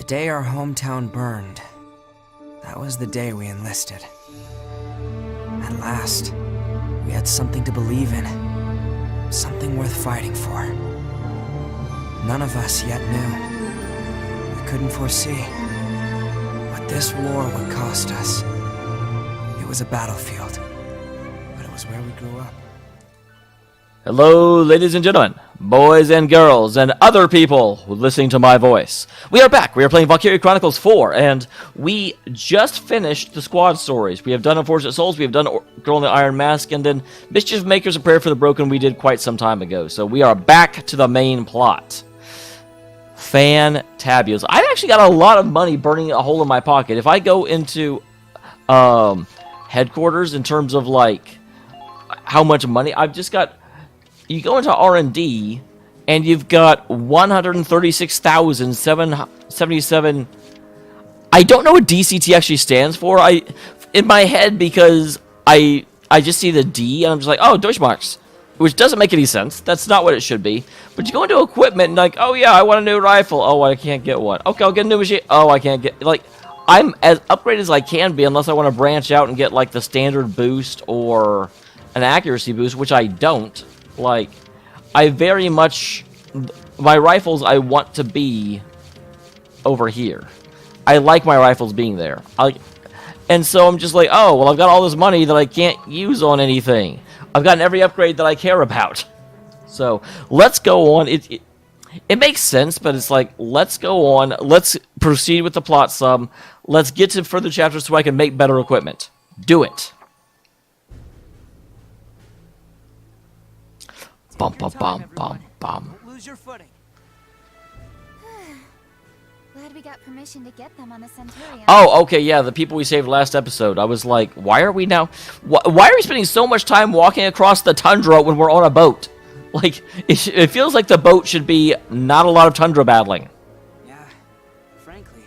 day our hometown burned, that was the day we enlisted. At last, we had something to believe in, something worth fighting for. None of us yet knew. We couldn't foresee what this war would cost us. It was a battlefield, but it was where we grew up. Hello, ladies and gentlemen, boys and girls, and other people listening to my voice. We are back. We are playing Valkyria Chronicles 4, and we just finished the squad stories. We have done Unfortunate Souls, we have done Girl in the Iron Mask, and then Mischief Makers, A Prayer for the Broken we did quite some time ago. So we are back to the main plot. Fantabulous. I've actually got a lot of money burning a hole in my pocket. If I go into headquarters in terms of, like, how much money, I've just got... You go into R&D, and you've got 136,777... I don't know what DCT actually stands for. In my head, because I just see the D, and I'm just like, oh, Deutschmarks. Which doesn't make any sense. That's not what it should be. But you go into equipment, and like, oh yeah, I want a new rifle. Oh, I can't get one. Okay, I'll get a new machine. Oh, I can't get... Like, I'm as upgraded as I can be, unless I want to branch out and get, like, the standard boost or an accuracy boost, which I don't. Like, I very much... My rifles, I want to be over here. I like my rifles being there. And so I'm just like, oh, well, I've got all this money that I can't use on anything. I've gotten every upgrade that I care about. So, let's go on. It makes sense, but it's like, let's go on. Let's proceed with the plot some. Let's get to further chapters so I can make better equipment. Do it. Bum, bum, bum, bum, bum. Lose your footing. Glad we got permission to get them on the Centurion. Oh, okay, yeah, the people we saved last episode. I was like, why are we now... Why are we spending so much time walking across the tundra when we're on a boat? Like, it feels like the boat should be not a lot of tundra battling. Yeah, frankly,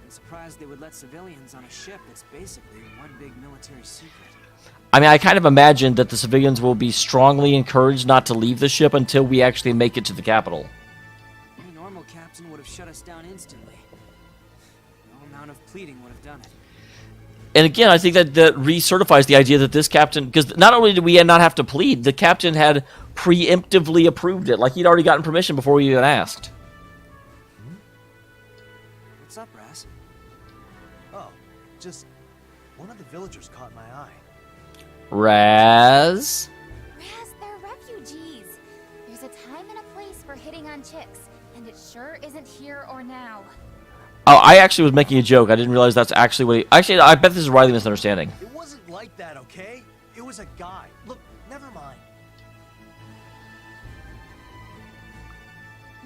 I'm surprised they would let civilians on a ship that's basically one big military secret. I mean, I kind of imagine that the civilians will be strongly encouraged not to leave the ship until we actually make it to the capital. Any normal captain would have shut us down instantly. No amount of pleading would have done it. And again, I think that recertifies the idea that this captain... Because not only did we not have to plead, the captain had preemptively approved it. Like, he'd already gotten permission before we even asked. What's up, Raz? Oh, just one of the villagers caught my eye. Raz? Raz, they're refugees. There's a time and a place for hitting on chicks, and it sure isn't here or now. Oh, I actually was making a joke. I didn't realize that's actually what he... Actually, I bet this is a Riley misunderstanding. It wasn't like that, okay? It was a guy. Look, never mind.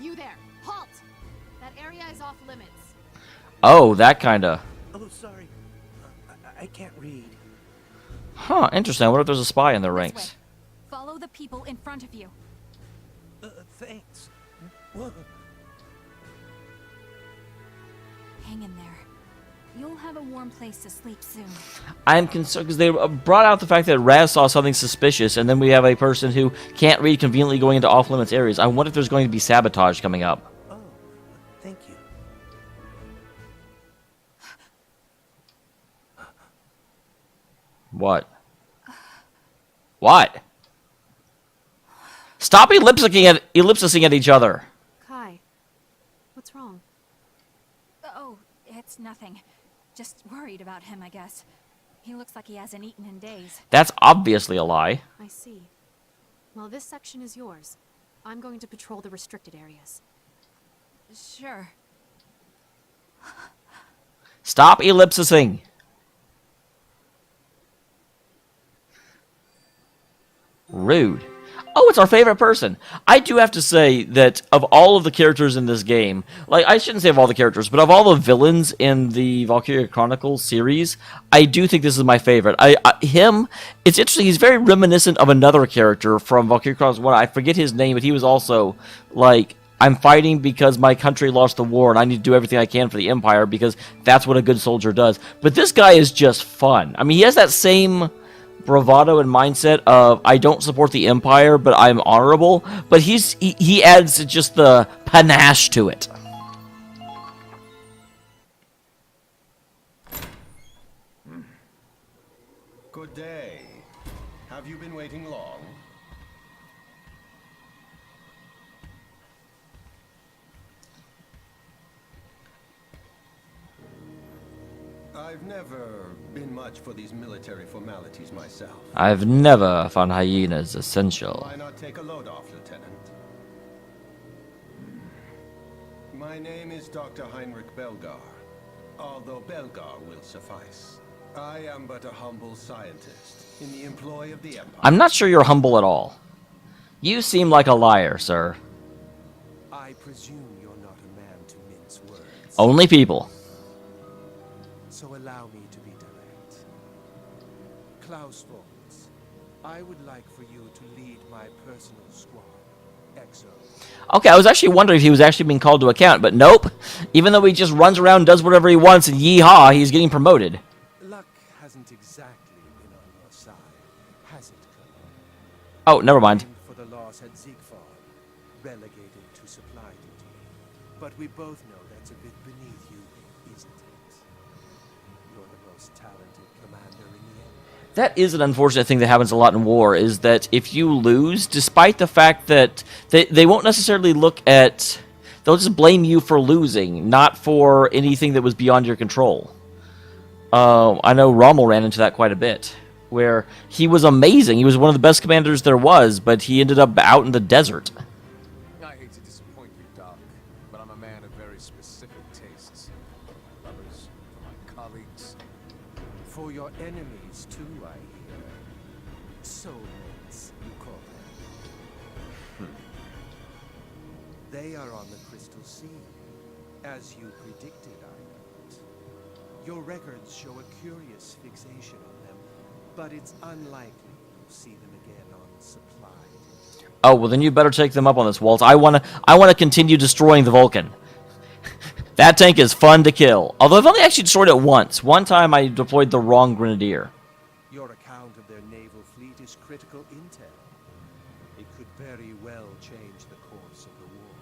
You there! Halt! That area is off limits. Oh, that kind of... Oh, sorry. I can't read. Huh, interesting. I wonder if there's a spy in their This ranks. way. Follow the people in front of you. Thanks. Whoa. Hang in there. You'll have a warm place to sleep soon. I'm concerned because they brought out the fact that Raz saw something suspicious, and then we have a person who can't read conveniently going into off-limits areas. I wonder if there's going to be sabotage coming up. Oh, thank you. What? What? Stop ellipsing at each other. Kai, what's wrong? Oh, it's nothing. Just worried about him, I guess. He looks like he hasn't eaten in days. That's obviously a lie. I see. Well, this section is yours. I'm going to patrol the restricted areas. Sure. Stop ellipsing. Rude. Oh, it's our favorite person. I do have to say that of all of the characters in this game, like, I shouldn't say of all the characters, but of all the villains in the Valkyria Chronicles series, I do think this is my favorite. Him, it's interesting, he's very reminiscent of another character from Valkyria Chronicles 1. I forget his name, but he was also, like, I'm fighting because my country lost the war, and I need to do everything I can for the Empire, because that's what a good soldier does. But this guy is just fun. I mean, he has that same bravado and mindset of, I don't support the Empire, but I'm honorable. But he adds just the panache to it. Good day. Have you been waiting long? I've never been much for these military formalities myself. I've never found hyenas essential. Why not take a load off, Lieutenant? My name is Dr. Heinrich Belgar, although Belgar will suffice. I am but a humble scientist in the employ of the Empire. I'm not sure you're humble at all. You seem like a liar, sir. I presume you're not a man to mince words. Only people. So allow me to be direct. Klaus Volz, I would like for you to lead my personal squad, Exo. Okay, I was actually wondering if he was actually being called to account, but nope. Even though he just runs around and does whatever he wants and yeehaw, he's getting promoted. Luck hasn't exactly been on your side, has it, Colonel? Oh, never mind. Blamed for the loss at Ziegfeld, relegated to supply duty. But we both know that's a bit beneath you, isn't it? You're the most talented commander in the Empire. That is an unfortunate thing that happens a lot in war, is that if you lose, despite the fact that they won't necessarily look at... They'll just blame you for losing, not for anything that was beyond your control. I know Rommel ran into that quite a bit, where he was amazing. He was one of the best commanders there was, but he ended up out in the desert. I hate to disappoint you, Doc, but I'm a man of very specific tastes. For my lovers, for my colleagues. For your enemies, too, I hear. Soulmates, you call them. They are on the Crystal Sea, as you predicted, I note. Your records show a curious fixation on them, but it's unlikely you'll see them again on supply duty. Oh, well then you better take them up on this, Walt. I wanna continue destroying the Vulcan. That tank is fun to kill. Although I've only actually destroyed it once. One time I deployed the wrong Grenadier. Your account of their naval fleet is critical intel. It could very well change the course of the war.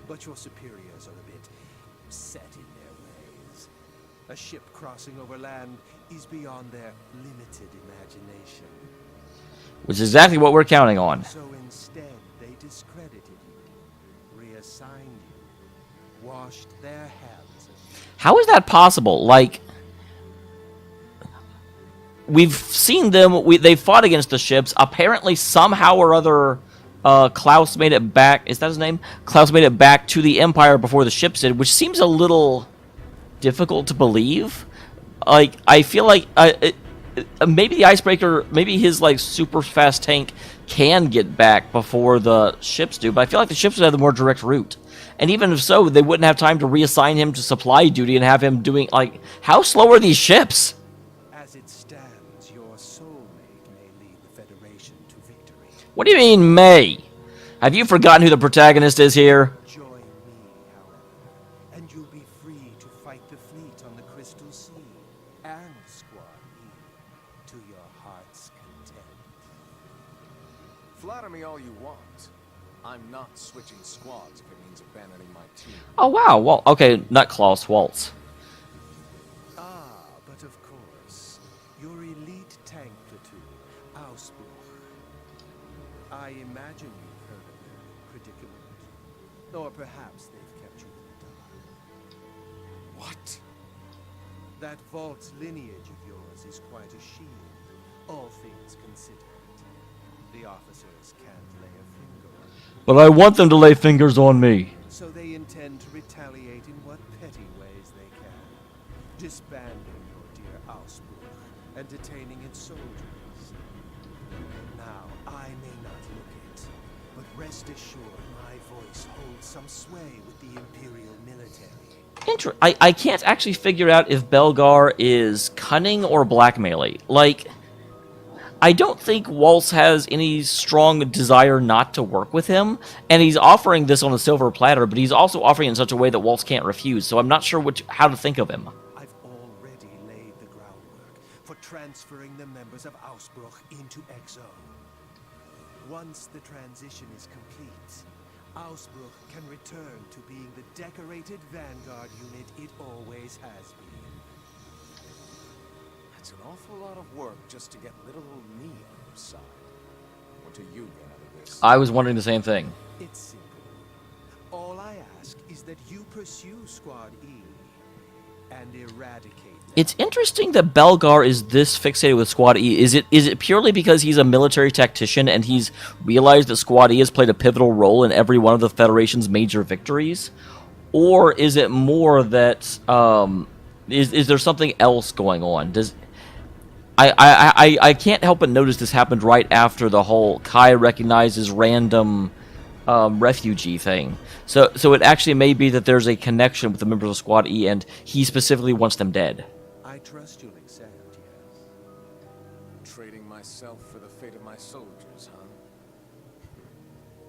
But your superiors are a bit set in their ways. A ship crossing over land is beyond their limited imagination. Which is exactly what we're counting on. So instead, they discredited you, reassigned you, washed their hands of you. How is that possible? Like, we've seen them, they fought against the ships. Apparently, somehow or other, Klaus made it back. Is that his name? Klaus made it back to the Empire before the ships did, which seems a little difficult to believe. Like, I feel like maybe the icebreaker, maybe his like super fast tank can get back before the ships do, but I feel like the ships would have the more direct route. And even if so, they wouldn't have time to reassign him to supply duty and have him doing, like, how slow are these ships? As it stands, your soulmate may lead the Federation to victory. What do you mean, may? Have you forgotten who the protagonist is here? Join me, however, and you'll be free to fight the fleet on the Crystal Sea and Squad E to your heart's content. Flatter me all you want. I'm not switching squads if it means abandoning my team. Oh, wow. Well, okay, not Klaus, Waltz. Ah, but of course, your elite tank platoon, Ausbruch. I imagine you've heard of their predicament. Or perhaps they've kept you in the dark. What? That Volt's lineage of yours is quite a shield, all things considered. The officers can't lay a finger on you. But I want them to lay fingers on me. So they intend to retaliate in what petty ways they can, disbanding your dear Ausbruch and detaining its soldiers. Now, I may not look it, but rest assured my voice holds some sway with the Imperial military. I can't actually figure out if Belgar is cunning or blackmailing. Like, I don't think Waltz has any strong desire not to work with him, and he's offering this on a silver platter, but he's also offering it in such a way that Waltz can't refuse, so I'm not sure how to think of him. I've already laid the groundwork for transferring the members of Ausbruch into Exo. Once the transition is complete, Ausbruch can return to being the decorated vanguard unit it always has been. It's an awful lot of work just to get little old me on your side. What do you get out of this? I was wondering the same thing. It's simple. All I ask is that you pursue Squad E and eradicate them. It's interesting that Belgar is this fixated with Squad E. Is it purely because he's a military tactician and he's realized that Squad E has played a pivotal role in every one of the Federation's major victories? Or is it more that is there something else going on? I can't help but notice this happened right after the whole Kai recognizes random refugee thing. So it actually may be that there's a connection with the members of Squad E, and he specifically wants them dead. I trust you'll accept, yes. Trading myself for the fate of my soldiers, huh?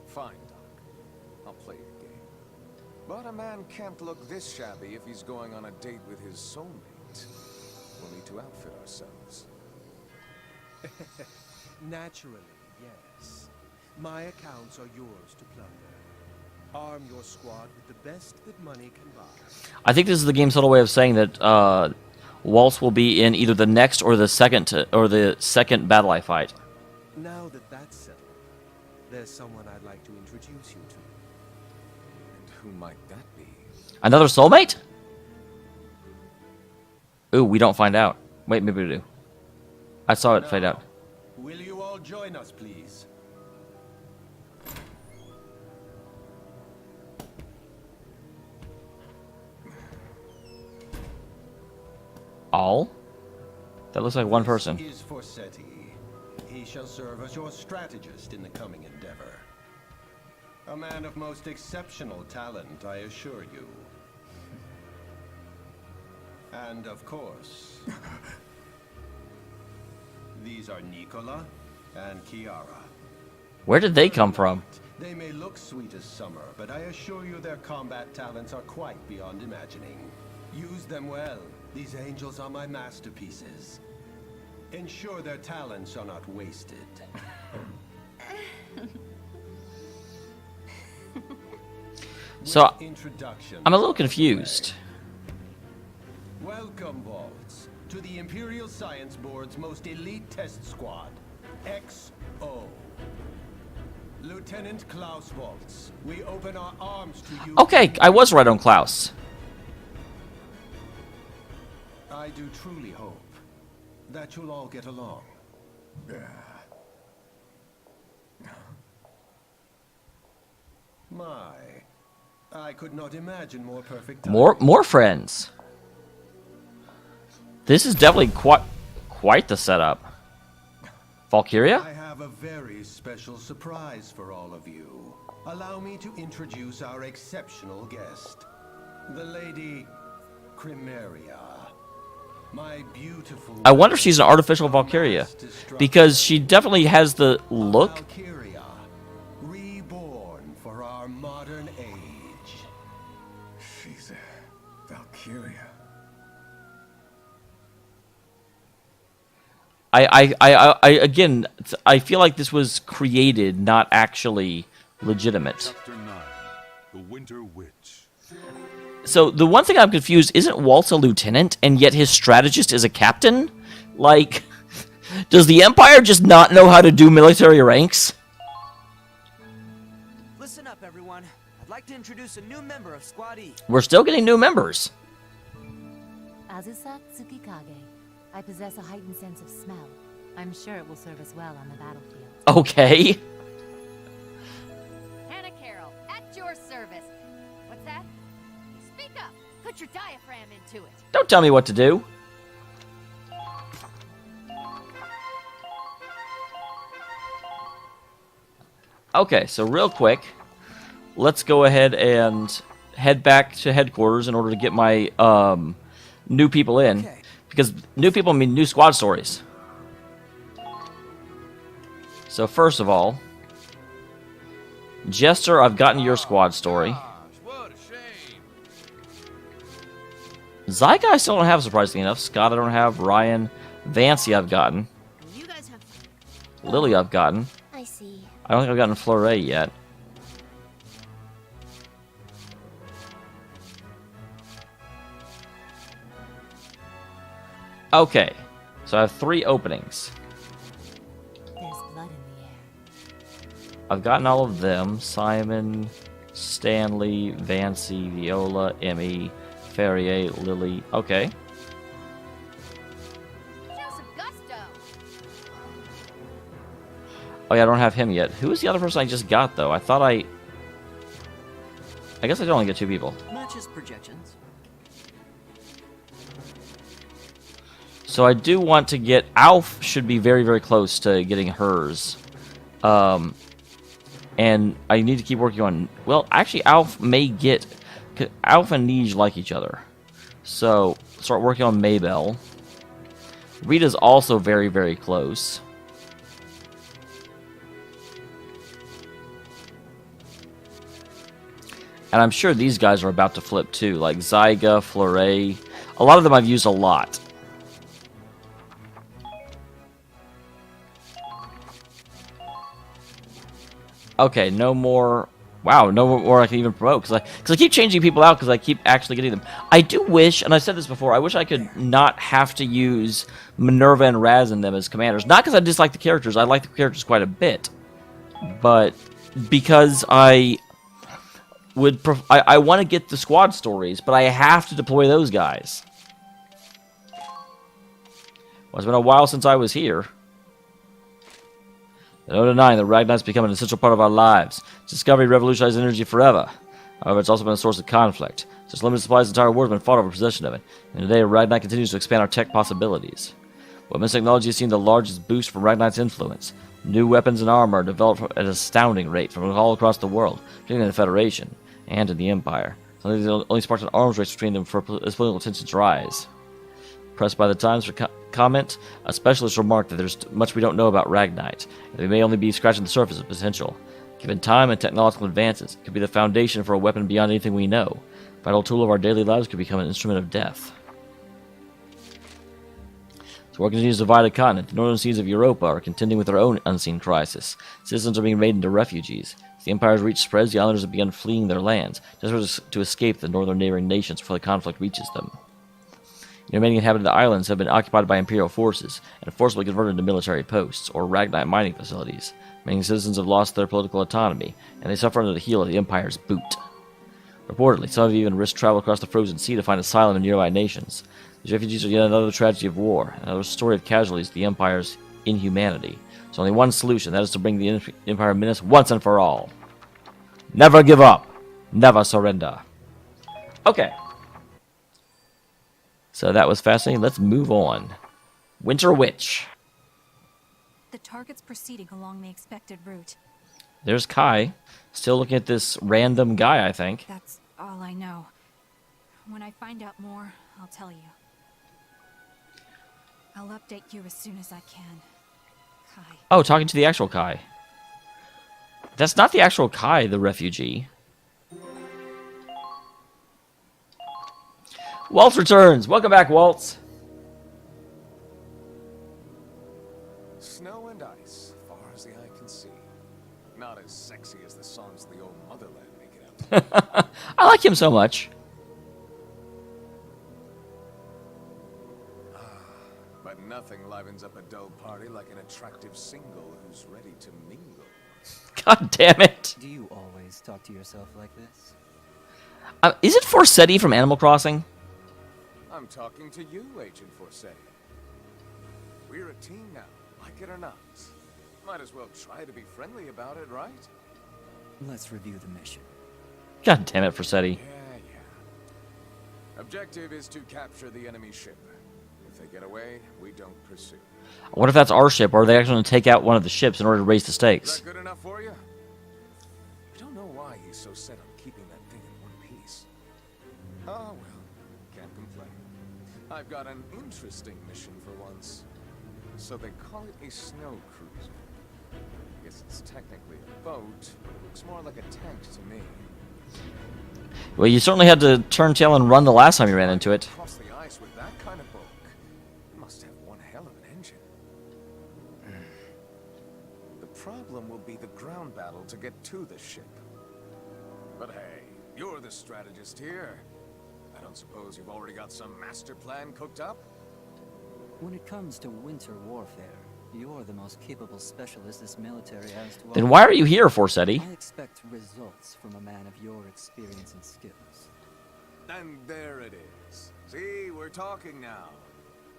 Fine, Doc. I'll play your game. But a man can't look this shabby if he's going on a date with his soulmate. We'll need to outfit ourselves. Naturally, yes. My accounts are yours to plunder. Arm your squad with the best that money can buy. I think this is the game's subtle way of saying that Waltz will be in either the next or the second battle I fight. Now that that's settled, there's someone I'd like to introduce you to. And who might that be? Another soulmate? Ooh, we don't find out. Wait, maybe we do. I saw it fade out. Will you all join us, please? All? That looks like one person. This is Forseti. He shall serve as your strategist in the coming endeavor. A man of most exceptional talent, I assure you. And of course, these are Nicola and Kiara. Where did they come from? They may look sweet as summer, but I assure you their combat talents are quite beyond imagining. Use them well. These angels are my masterpieces. Ensure their talents are not wasted. So, Introduction. I'm a little confused. Welcome, Vaults, to the Imperial Science Board's most elite test squad, XO. Lieutenant Klaus Waltz, we open our arms to you. Okay, I was right on Klaus. I do truly hope that you'll all get along. My, I could not imagine more perfect timing. More friends. This is definitely quite the setup. Valkyria? I have a very special surprise for all of you. Allow me to introduce our exceptional guest, the Lady Crimeria. My beautiful... I wonder if she's an artificial Valkyria, because she definitely has the look. Valkyria, reborn for our modern age. She's a Valkyria. Again, I feel like this was created, not actually legitimate. Chapter 9, The Winter Witch. So the one thing I'm confused, isn't Waltz a lieutenant, and yet his strategist is a captain? Like, does the Empire just not know how to do military ranks? Listen up, everyone. I'd like to introduce a new member of Squad E. We're still getting new members. Azusa Tsukikage. I possess a heightened sense of smell. I'm sure it will serve us well on the battlefield. Okay. Hannah Carroll, at your service. What's that? Speak up. Put your diaphragm into it. Don't tell me what to do. Okay, so real quick, let's go ahead and head back to headquarters in order to get my new people in. Okay. Because new people mean new squad stories. So first of all, Jester, I've gotten your squad story. What a shame. Zyka I still don't have, surprisingly enough. Scott I don't have. Ryan. Vancy I've gotten. You guys have... Lily I've gotten. I see. I don't think I've gotten Fleuret yet. Okay. So I have 3 openings. There's blood in the air. I've gotten all of them. Simon, Stanley, Vancy, Viola, Emmy, Ferrier, Lily. Okay. Oh yeah, I don't have him yet. Who is the other person I just got, though? I thought I guess I did only get 2 people. Matches projections. So I do want to get... Alf should be very, very close to getting hers. And I need to keep working on... Well, actually, Alf may get... Alf and Nige like each other. So, start working on Maybell. Rita's also very, very close. And I'm sure these guys are about to flip too, like Zyga, Fleuret. A lot of them I've used a lot. Okay, no more... Wow, no more I can even promote. Because I keep changing people out because I keep actually getting them. I do wish, and I said this before, I wish I could not have to use Minerva and Raz in them as commanders. Not because I dislike the characters. I like the characters quite a bit. But because I want to get the squad stories, but I have to deploy those guys. Well, it's been a while since I was here. No denying that Ragnar's become an essential part of our lives. Its discovery revolutionized energy forever. However, it's also been a source of conflict. Since limited supplies, the entire world has been fought over possession of it. And today, Ragnar continues to expand our tech possibilities. Weapons technology has seen the largest boost from Ragnar's influence. New weapons and armor are developed at an astounding rate from all across the world, particularly in the Federation and in the Empire. Something that only sparked an arms race between them as political tensions rise. Pressed by the Times for comment, a specialist remarked that there's much we don't know about Ragnite, and we may only be scratching the surface of potential. Given time and technological advances, it could be the foundation for a weapon beyond anything we know. A vital tool of our daily lives could become an instrument of death. The war continues to divide a continent. The northern seas of Europa are contending with their own unseen crisis. Citizens are being made into refugees. As the Empire's reach spreads, the islanders have begun fleeing their lands, desperate to escape the northern neighboring nations before the conflict reaches them. The remaining inhabited islands have been occupied by Imperial forces and forcibly converted into military posts or Ragnite mining facilities. Many citizens have lost their political autonomy, and they suffer under the heel of the Empire's boot. Reportedly, some have even risked travel across the frozen sea to find asylum in nearby nations. These refugees are yet another tragedy of war, another story of casualties of the Empire's inhumanity. There's only one solution, that is to bring the Empire menace once and for all. Never give up. Never surrender. Okay. So that was fascinating. Let's move on. Winter Witch. The target's proceeding along the expected route. There's Kai. Still looking at this random guy, I think. That's all I know. When I find out more, I'll tell you. I'll update you as soon as I can. Kai. Oh, talking to the actual Kai. That's not the actual Kai, the refugee. Waltz returns. Welcome back, Waltz. Snow and ice, far as the eye can see. Not as sexy as the songs of the old motherland make it out. I like him so much. But nothing livens up a dull party like an attractive single who's ready to mingle. God damn it. Do you always talk to yourself like this? Is it Forseti from Animal Crossing? I'm talking to you, Agent Forseti. We're a team now, like it or not. Might as well try to be friendly about it, right? Let's review the mission. God damn it, Forseti. Yeah. Objective is to capture the enemy ship. If they get away, we don't pursue. I wonder if that's our ship, or are they actually going to take out one of the ships in order to raise the stakes? Is that good enough for you? I don't know why he's so set on keeping that thing in one piece. Oh well, can't complain. I've got an interesting mission for once. So they call it a snow cruiser. I guess it's technically a boat, but it looks more like a tank to me. Well, you certainly had to turn tail and run the last time you ran into it. Cross the ice with that kind of bulk. It must have one hell of an engine. The problem will be the ground battle to get to the ship. But hey, you're the strategist here. I don't suppose you've already got some master plan cooked up? When it comes to winter warfare, you're the most capable specialist this military has to Then offer. why are you here, Forsetti? I expect results from a man of your experience and skills. And there it is. See, we're talking now.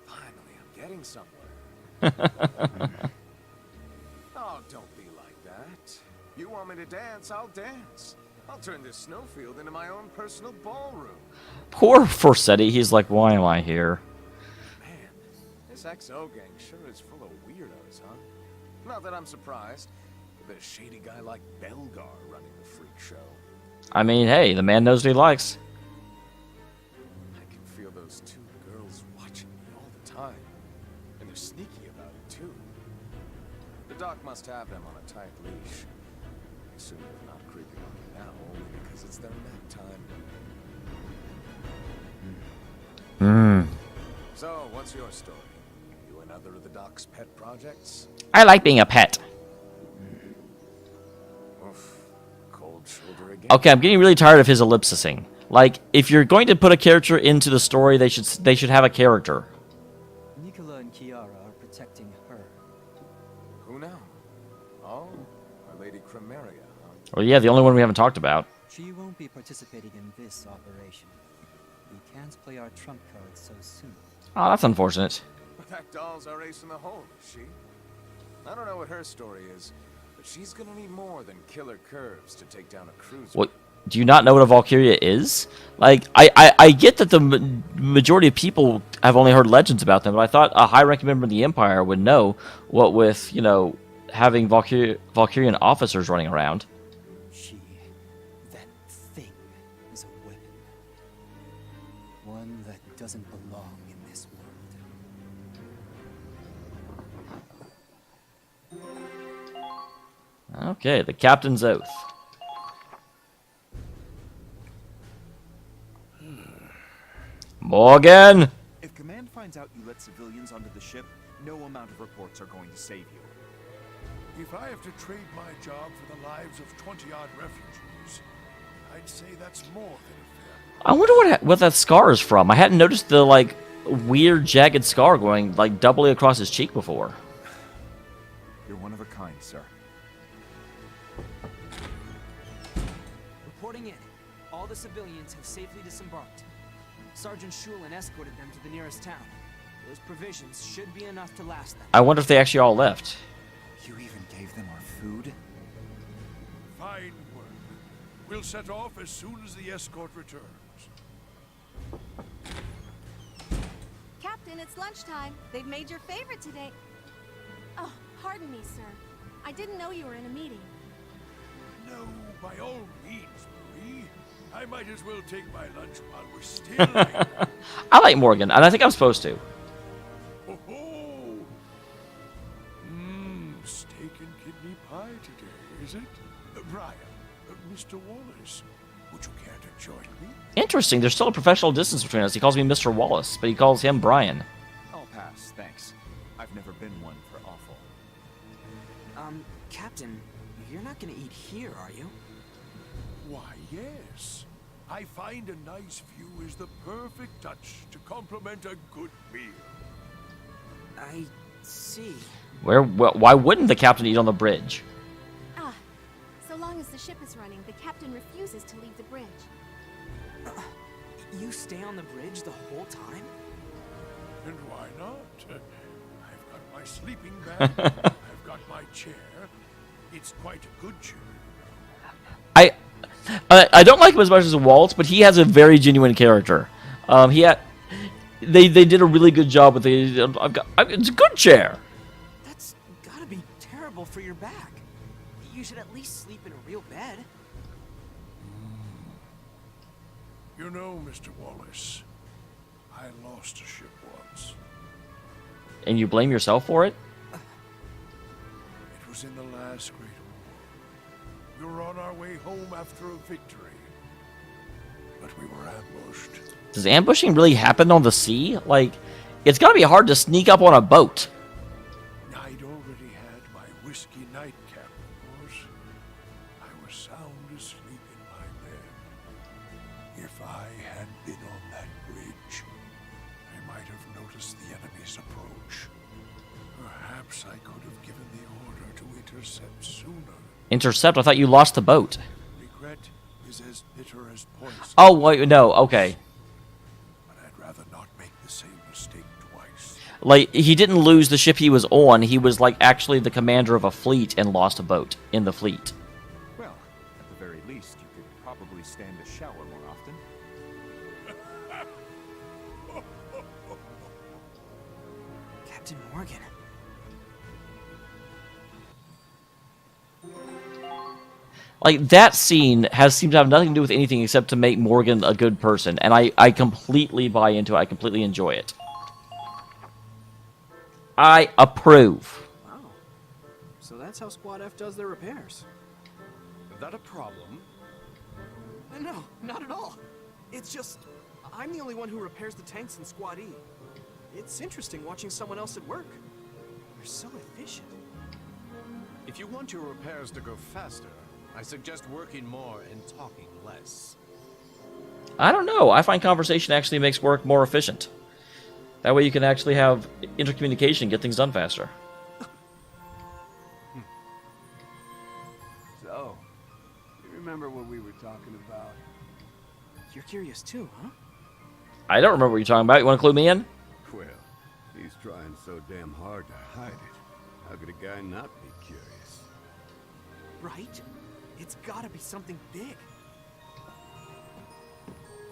Finally, I'm getting somewhere. Oh, don't be like that. You want me to dance, I'll dance. I'll turn this snowfield into my own personal ballroom. Poor Forsetti. He's like, why am I here? Man, this XO gang sure is full of weirdos, huh? Not that I'm surprised. With a shady guy like Belgar running the freak show. I mean, hey, the man knows what he likes. I can feel those two girls watching me all the time. And they're sneaky about it, too. The doc must have them on a tight leash. I assume they're not creeping on me now only because it's their nap time. So, what's your story? You another of the doc's pet projects? I like being a pet. Oof. Cold shoulder again. Okay, I'm getting really tired of his ellipsising. Like, if you're going to put a character into the story, they should have a character. Nicola and Kiara are protecting her. Who now? Oh, Our Lady Chromaria, huh? Well, yeah, the only one we haven't talked about. She won't be participating in this operation. We can't play our trump cards so soon. Oh, that's unfortunate. But that doll's our ace in the hole, is she? I don't know what her story is, but she's gonna need more than killer curves to take down a cruiser. What? Do you not know what a Valkyria is? Like, I get that the majority of people have only heard legends about them, but I thought a high-ranking member of the Empire would know what with, you know, having Valkyrian officers running around. That thing, is a weapon. One that doesn't belong in this world. Okay, the Captain's Oath. Morgan! If Command finds out you let civilians onto the ship, no amount of reports are going to save you. If I have to trade my job for the lives of 20-odd refugees, I'd say that's more than fair. I wonder what that scar is from. I hadn't noticed the, like, weird jagged scar going, like, doubly across his cheek before. You're one of a kind, sir. Reporting in. All the civilians have safely disembarked. Sergeant Shulin escorted them to the nearest town. Those provisions should be enough to last them. I wonder if they actually all left. You even gave them our food? Fine work. We'll set off as soon as the escort returns. Captain, it's lunchtime. They've made your favorite today. Oh, pardon me, sir. I didn't know you were in a meeting. No, by all means, Marie. I might as well take my lunch while we're still late. I like Morgan, and I think I'm supposed to. Oh, steak and kidney pie today, is it? Brian, Mr. Wallace, would you care to join me? Interesting, there's still a professional distance between us. He calls me Mr. Wallace, but he calls him Brian. I'll pass, thanks. I've never been one for awful. Captain, you're not gonna eat here, are you? Why, yes. I find a nice view is the perfect touch to complement a good meal. I see. Why wouldn't the captain eat on the bridge? Ah, so long as the ship is running, the captain refuses to leave the bridge. You stay on the bridge the whole time? And why not? I've got my sleeping bag, I've got my chair. It's quite a good chair. I don't like him as much as Walt, but he has a very genuine character. They did a really good job with the. It's a good chair. That's gotta be terrible for your back. You should at least sleep in a real bed. You know, Mr. Wallace, I lost a ship once. And you blame yourself for it? It was in the last Great War. We were on our way home after a victory. But we were ambushed. Does ambushing really happen on the sea? Like, it's gotta be hard to sneak up on a boat. I'd already had my whiskey nightcap, of course. I was sound asleep in my bed. If I had been on that bridge, I might have noticed the enemy wise approach. Perhaps I could have given the order to intercept sooner. Intercept? I thought you lost the boat. Regret is as bitter as poison. Oh, wait, no, okay. But I'd rather not make the same mistake twice. Like, he didn't lose the ship he was on. He was, like, actually the commander of a fleet and lost a boat in the fleet. Well, at the very least, you could probably stand a shower more often. Captain Morgan. Like, that scene seems to have nothing to do with anything except to make Morgan a good person. And I completely buy into it. I completely enjoy it. I approve. Wow. So that's how Squad F does their repairs. Is that a problem? No, not at all. It's just, I'm the only one who repairs the tanks in Squad E. It's interesting watching someone else at work. They're so efficient. If you want your repairs to go faster, I suggest working more and talking less. I don't know. I find conversation actually makes work more efficient. That way you can actually have intercommunication and get things done faster. So, you remember what we were talking about? You're curious too, huh? I don't remember what you're talking about. You want to clue me in? Well, he's trying so damn hard to hide it. How could a guy not be curious? Right? It's gotta be something big.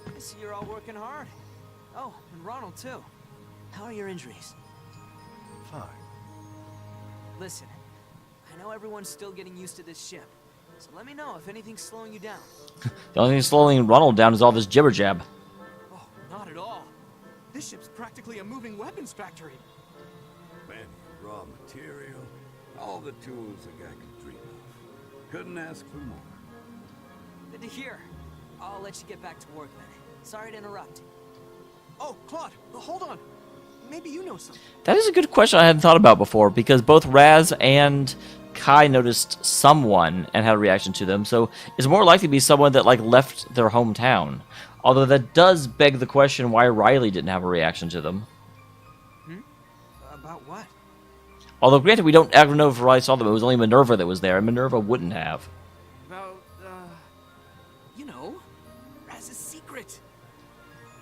I see you're all working hard. Oh, and Ronald too. How are your injuries? Fine. Listen, I know everyone's still getting used to this ship, so let me know if anything's slowing you down. The only thing slowing Ronald down is all this jibber jab. Oh, not at all. This ship's practically a moving weapons factory. Plenty of raw material, all the tools a guy could dream of. Couldn't ask for more. Good to hear. I'll let you get back to work then. Sorry to interrupt. Oh, Claude, hold on. Maybe you know something. That is a good question I hadn't thought about before, because both Raz and Kai noticed someone and had a reaction to them, so it's more likely to be someone that, like, left their hometown. Although that does beg the question why Riley didn't have a reaction to them. About what? Although, granted, we don't ever know if Riley saw them. It was only Minerva that was there, and Minerva wouldn't have. About, you know, Raz's secret.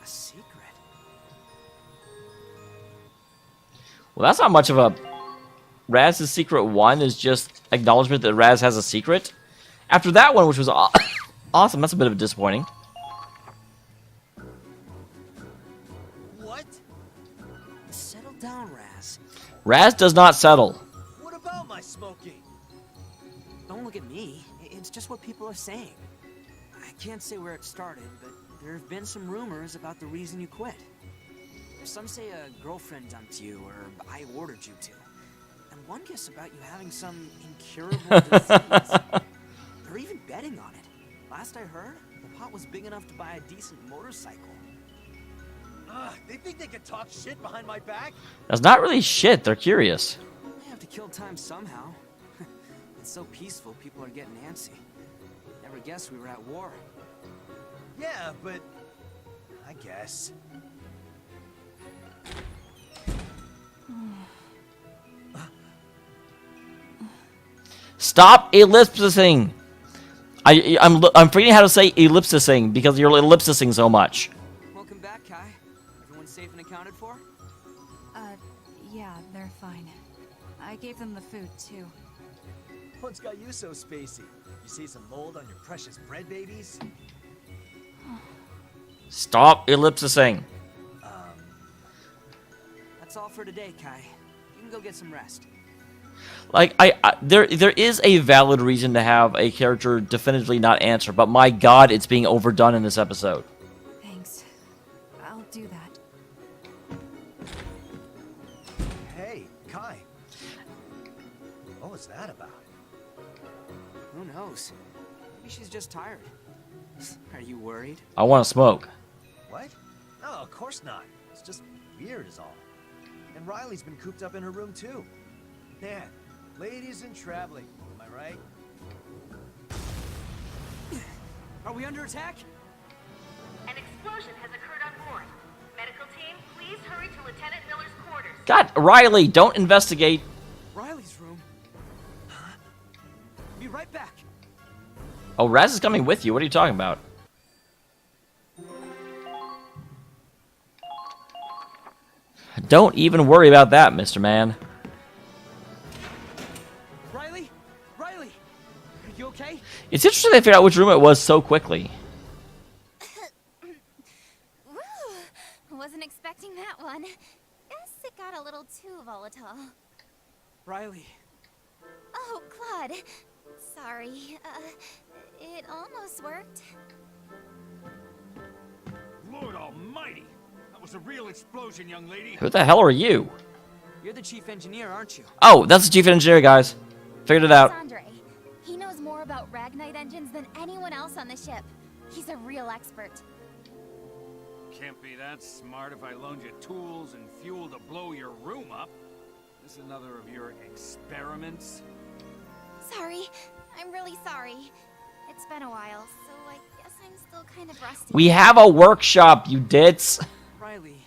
A secret? Well, that's not much of a... Raz's secret one is just acknowledgement that Raz has a secret. After that one, which was awesome, that's a bit of a disappointing. What? Settle down, Raz. Raz does not settle. What about my smoking? Don't look at me. It's just what people are saying. I can't say where it started, but there have been some rumors about the reason you quit. Some say a girlfriend dumped you, or I ordered you to. And one guess about you having some incurable disease. They're even betting on it. Last I heard, the pot was big enough to buy a decent motorcycle. They think they can talk shit behind my back? That's not really shit. They're curious. We have to kill time somehow. It's so peaceful, people are getting antsy. Never guessed we were at war. Yeah, but... I guess. Stop ellipsising. I'm forgetting how to say ellipsising because you're ellipsising so much. Welcome back, Kai. Everyone safe and accounted for? Yeah, they're fine. I gave them the food, too. What's got you so spacey? You see some mold on your precious bread babies? Stop ellipsising. That's all for today, Kai. You can go get some rest. Like, there is a valid reason to have a character definitively not answer, but my god, it's being overdone in this episode. Thanks. I'll do that. Hey, Kai. What was that about? Who knows? Maybe she's just tired. Are you worried? I want to smoke. What? No, of course not. It's just weird is all. And Riley's been cooped up in her room too. Man, ladies in traveling, am I right? Are we under attack? An explosion has occurred on board. Medical team, please hurry to Lieutenant Miller's quarters. God, Riley, don't investigate. Riley's room? Huh? Be right back. Oh, Raz is coming with you. What are you talking about? Don't even worry about that, Mr. Man. Riley? Riley? Are you okay? It's interesting they figured out which room it was so quickly. Woo! Wasn't expecting that one. Guess it got a little too volatile. Riley. Oh, Claude. Sorry. It almost worked. Lord almighty! That was a real explosion, young lady. Who the hell are you? You're the chief engineer, aren't you? Oh, that's the chief engineer, guys. Figured it out. Andre. He knows more about Ragnite engines than anyone else on the ship. He's a real expert. Can't be that smart if I loaned you tools and fuel to blow your room up. This another of your experiments? Sorry. I'm really sorry. It's been a while, so I guess I'm still kind of rusty. We have a workshop, you dits. Riley,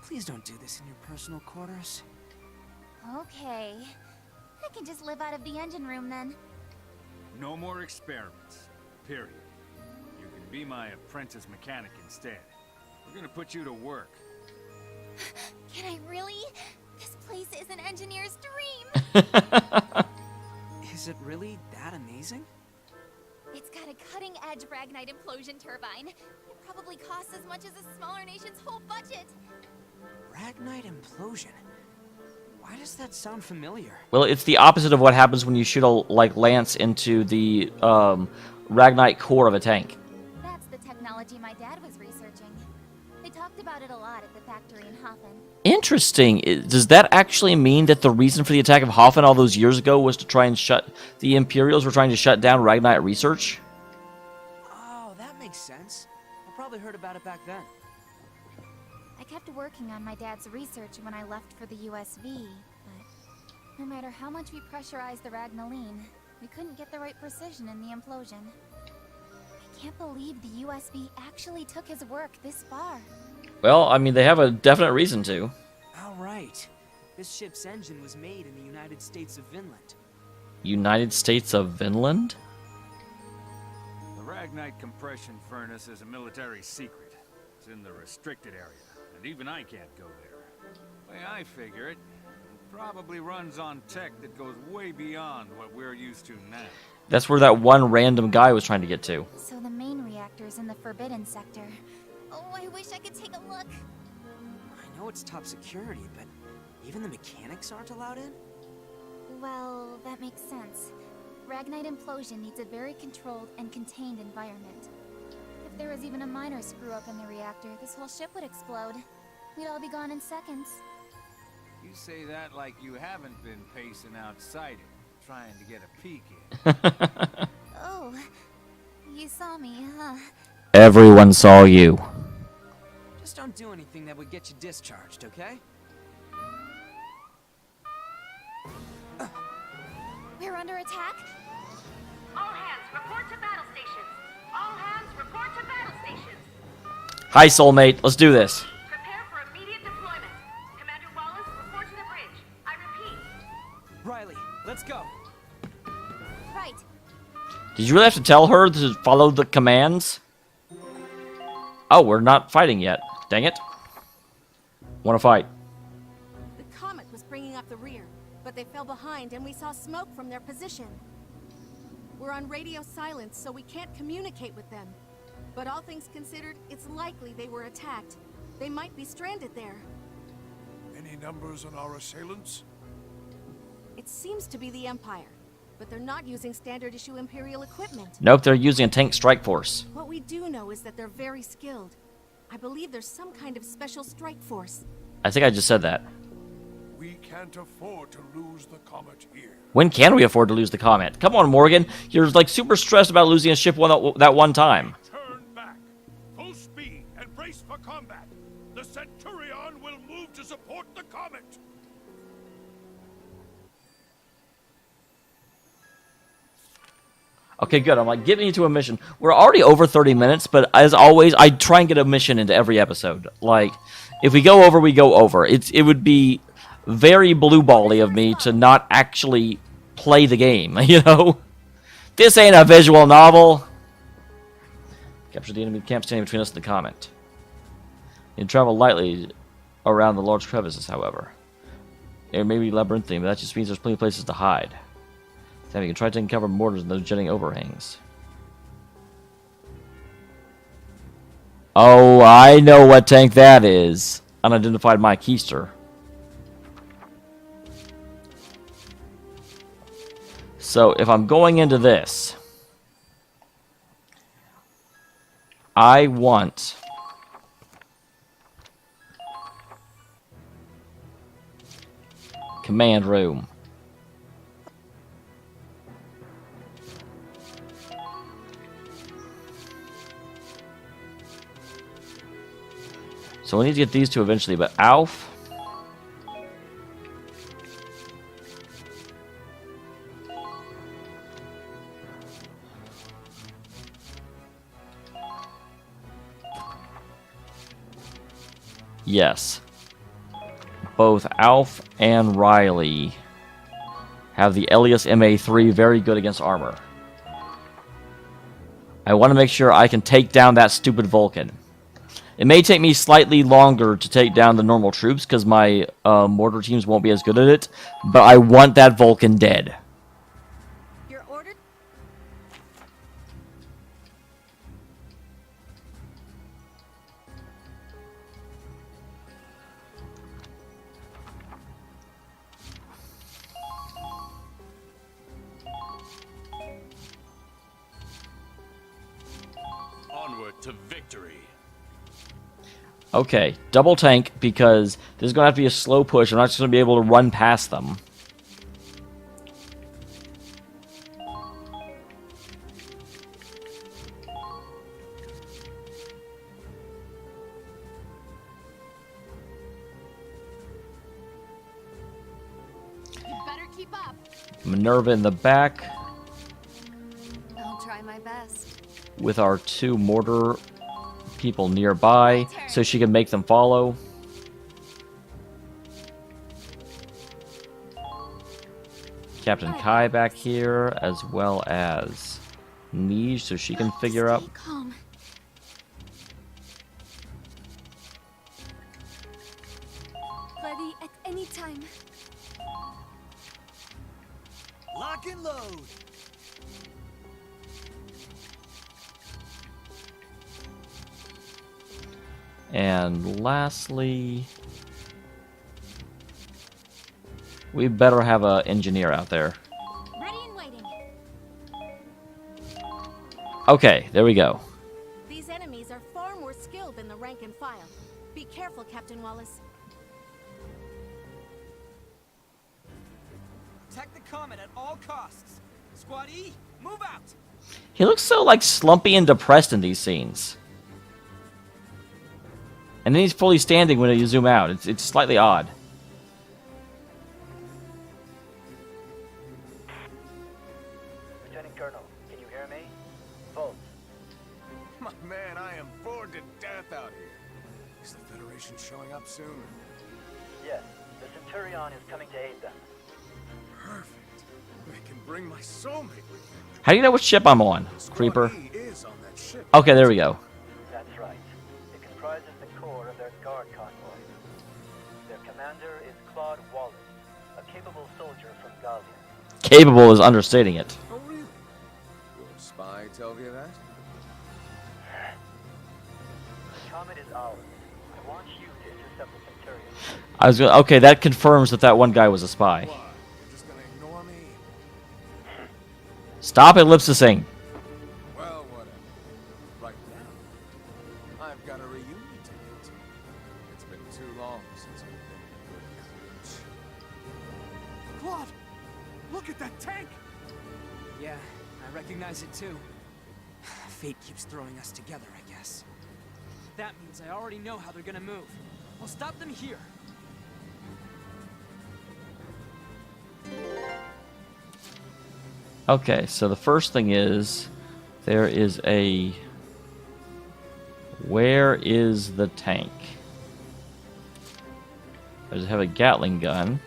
please don't do this in your personal quarters. Okay. I can just live out of the engine room then. No more experiments. Period. You can be my apprentice mechanic instead. We're gonna put you to work. Can I really? This place is an engineer's dream. Is it really that amazing? It's got a cutting-edge Ragnite implosion turbine. It probably costs as much as a smaller nation's whole budget. Ragnite implosion? Why does that sound familiar? Well, it's the opposite of what happens when you shoot a lance into the Ragnite core of a tank. That's the technology my dad was researching. They talked about it a lot at the factory in Hafen. Interesting. Does that actually mean that the reason for the attack of Hafen all those years ago was to try and the Imperials were trying to shut down Ragnite research? Oh, that makes sense. I probably heard about it back then. I kept working on my dad's research when I left for the USV, but no matter how much we pressurized the Ragnaline, we couldn't get the right precision in the implosion. I can't believe the USV actually took his work this far. Well, I mean, they have a definite reason to. All right. This ship's engine was made in the United States of Vinland. United States of Vinland? The Ragnite compression furnace is a military secret. It's in the restricted area, and even I can't go there. The way I figure it, it probably runs on tech that goes way beyond what we're used to now. That's where that one random guy was trying to get to. So the main reactor's in the Forbidden Sector. Oh, I wish I could take a look. I know it's top security, but even the mechanics aren't allowed in? Well, that makes sense. Ragnite implosion needs a very controlled and contained environment. If there was even a minor screw-up in the reactor, this whole ship would explode. We'd all be gone in seconds. You say that like you haven't been pacing outside it, trying to get a peek in. Oh, you saw me, huh? Everyone saw you. Just don't do anything that would get you discharged, okay? We're under attack? All hands, report to battle stations. All hands, report to battle stations. Hi, soulmate. Let's do this. Prepare for immediate deployment. Commander Wallace, report to the bridge. I repeat. Riley, let's go. Right. Did you really have to tell her to follow the commands? Oh, we're not fighting yet. Dang it. Want to fight. The comet was bringing up the rear, but they fell behind and we saw smoke from their position. We're on radio silence, so we can't communicate with them. But all things considered, it's likely they were attacked. They might be stranded there. Any numbers on our assailants? It seems to be the Empire, but they're not using standard issue Imperial equipment. Nope, they're using a tank strike force. What we do know is that they're very skilled. I believe there's some kind of special strike force. I think I just said that. We can't afford to lose the comet here. When can we afford to lose the comet? Come on, Morgan. You're like super stressed about losing a ship that one time. Turn back. Full speed and brace for combat. The Centurion will move to support the comet. Okay, good. I'm like, getting into a mission. We're already over 30 minutes, but as always, I try and get a mission into every episode. Like, If we go over, we go over. It would be very blue bally of me to not actually play the game, you know? This ain't a visual novel. Capture the enemy camp standing between us and the comet. You can travel lightly around the large crevices, however. It may be labyrinthine, but that just means there's plenty of places to hide. Then you can try taking cover of mortars and those jetting overhangs. Oh, I know what tank that is. Unidentified my keister. So if I'm going into this, I want command room. So we need to get these two eventually, but Alf. Yes. Both Alf and Riley have the Elias MA3, very good against armor. I want to make sure I can take down that stupid Vulcan. It may take me slightly longer to take down the normal troops because my mortar teams won't be as good at it, but I want that Vulcan dead. You're ordered? Onward to victory. Okay, double tank because this is going to have to be a slow push. I'm not just going to be able to run past them. You better keep up. Minerva in the back I'll try my best. with our two mortar people nearby so she can make them follow. Captain Kai back here, as well as Nij, so she can figure out. Calm. Ready at any time. Lock and load. And lastly, we better have an engineer out there. Ready and waiting. Okay, there we go. These enemies are far more skilled than the rank and file. Be careful, Captain Wallace. Protect the comet at all costs. Squad E, move out. He looks so like slumpy and depressed in these scenes. And then he's fully standing when you zoom out. It's slightly odd. Lieutenant Colonel, can you hear me? Both. My man, I am bored to death out here. Is the Federation showing up soon? Yes, the Centurion is coming to aid them. Perfect. I can bring my soulmate with me. How do you know what ship I'm on, Creeper? Squad E is on that ship. Okay, there we go. That's right. It comprises the core of their guard convoy. Their commander is Claude Wallace, a capable soldier from Gallia. Capable is understating it. Oh, really? Your spy tell you that? The comet is ours. I want you to intercept the Centurion. I was gonna, okay, that confirms that one guy was a spy. Why? You're just gonna ignore me? Stop ellipsising. Well, whatever. Right now, I've got a reunion ticket. It's been too long since we've been good coach. Claude, look at that tank. Yeah, I recognize it too. Fate keeps throwing us together, I guess. That means I already know how they're gonna move. I'll stop them here. Okay, so the first thing is there is a... Where is the tank? I just have a Gatling gun.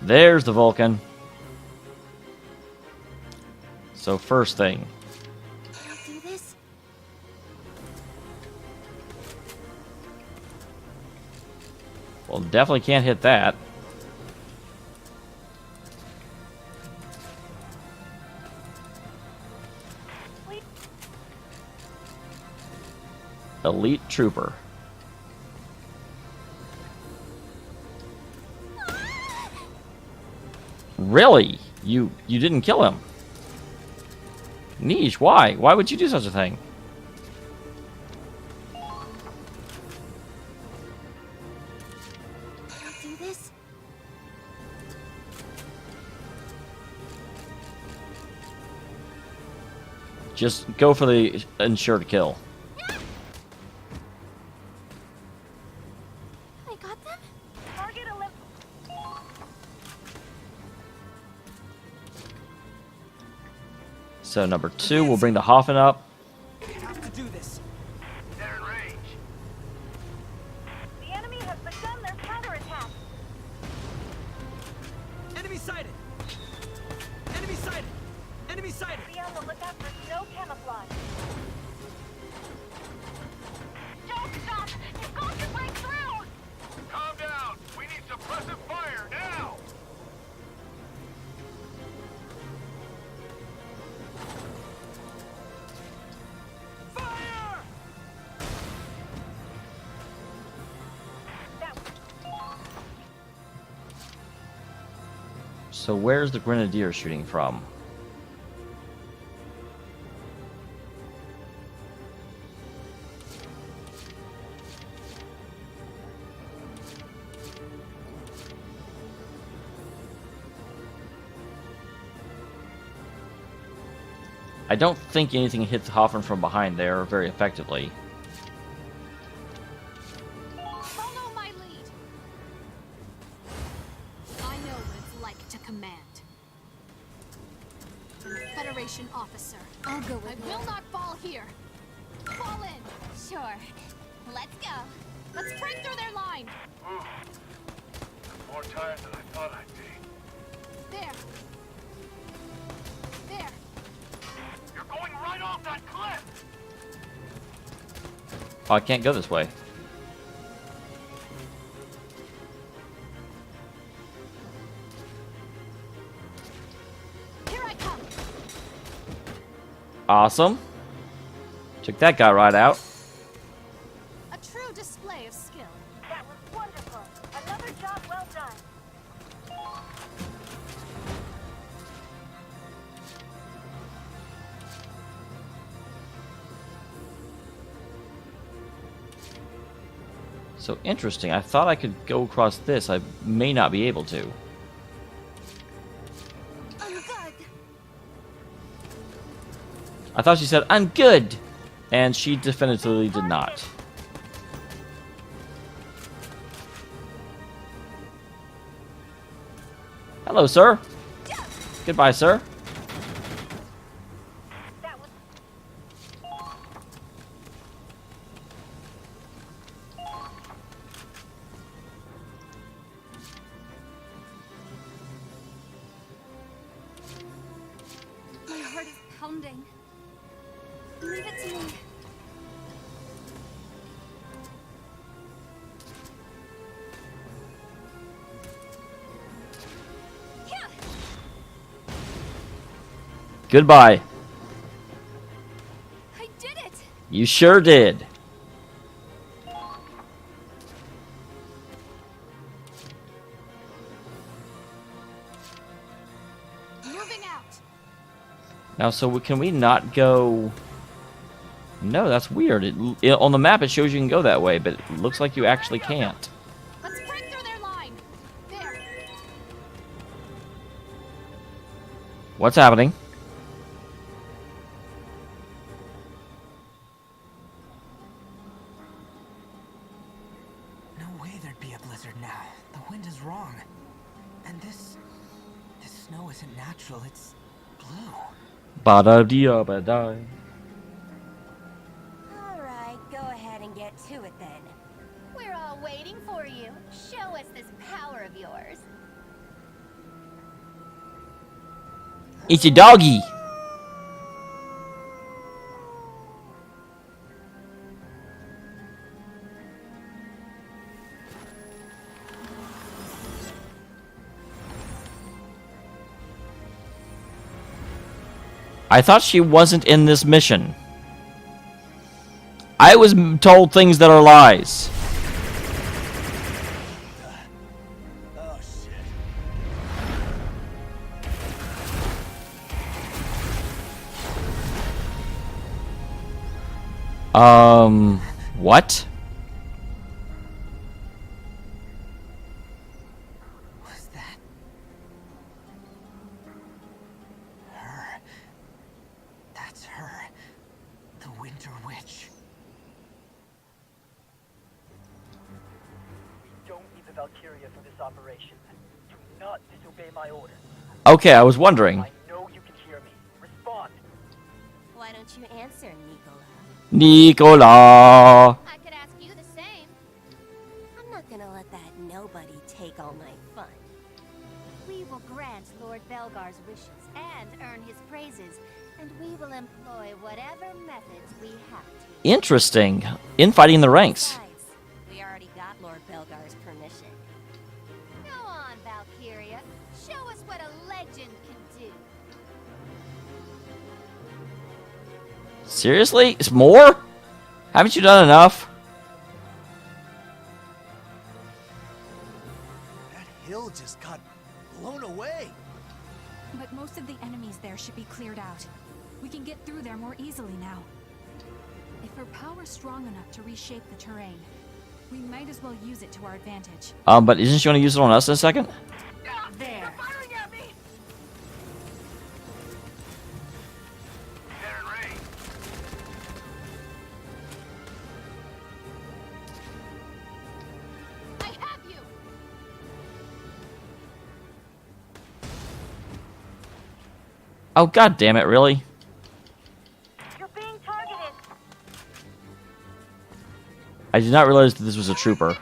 There's the Vulcan. So first thing. Do this? Well, definitely can't hit that. Elite Trooper. Really? You didn't kill him? Niche, why? Why would you do such a thing? Do this? Just go for the ensured kill. I got them? Target eliminated. So number 2, we'll bring the Hoffen up. We have to do this. They're in range. The enemy has begun their counterattack. Enemy sighted! Enemy sighted! Enemy sighted! Be on the lookout for snow camouflage. Don't stop! You've got to break through! Calm down. We need suppressive fire now. Fire! So where's the Grenadier shooting from? I don't think anything hits Hoffen from behind there very effectively. Follow my lead. I know what it's like to command. I'm a Federation officer. I'll go with I will not fall here. Fall in. Sure. Let's go. Let's break through their line. Ooh. I'm more tired than I thought I'd be. There. There. You're going right off that cliff. Oh, I can't go this way. Here I come. Awesome. Took that guy right out. A true display of skill. That was wonderful. Another job well done. So interesting. I thought I could go across this. I may not be able to. I'm good. I thought she said, "I'm good." And she definitively did not. Hello, sir. Goodbye, sir. My heart is pounding. Leave it to me. Goodbye. I did it! You sure did. Moving out. Now, so can we not go... No, that's weird. On the map, it shows you can go that way, but it looks like you actually can't. Let's break through their line. There. What's happening? No way there'd be a blizzard now. The wind is wrong. And this snow isn't natural, it's blue. Ba-da-dee-ba-da. Alright, go ahead and get to it then. We're all waiting for you. Show us this power of yours. It's a doggy. I thought she wasn't in this mission. I was told things that are lies. Oh, shit. What? Was that her? That's her. The Winter Witch. We don't need the Valkyria for this operation. Do not disobey my orders. Okay, I was wondering. I know you can hear me. Respond. Why don't you answer, Nicola? Nicola. I could ask you the same. I'm not gonna let that nobody take all my fun. We will grant Lord Belgar's wishes and earn his praises, and we will employ whatever methods we have to. Interesting. Infighting in the ranks. Besides, we already got Lord Belgar's permission. Go on, Valkyria. Show us what a legend can do. Seriously? It's more? Haven't you done enough? That hill just got blown away. But most of the enemies there should be cleared out. We can get through there more easily now. If her power's strong enough to reshape the terrain, we might as well use it to our advantage. But isn't she going to use it on us in a second? There. I have you. Oh, god damn it, really? You're being targeted. I did not realize that this was a trooper.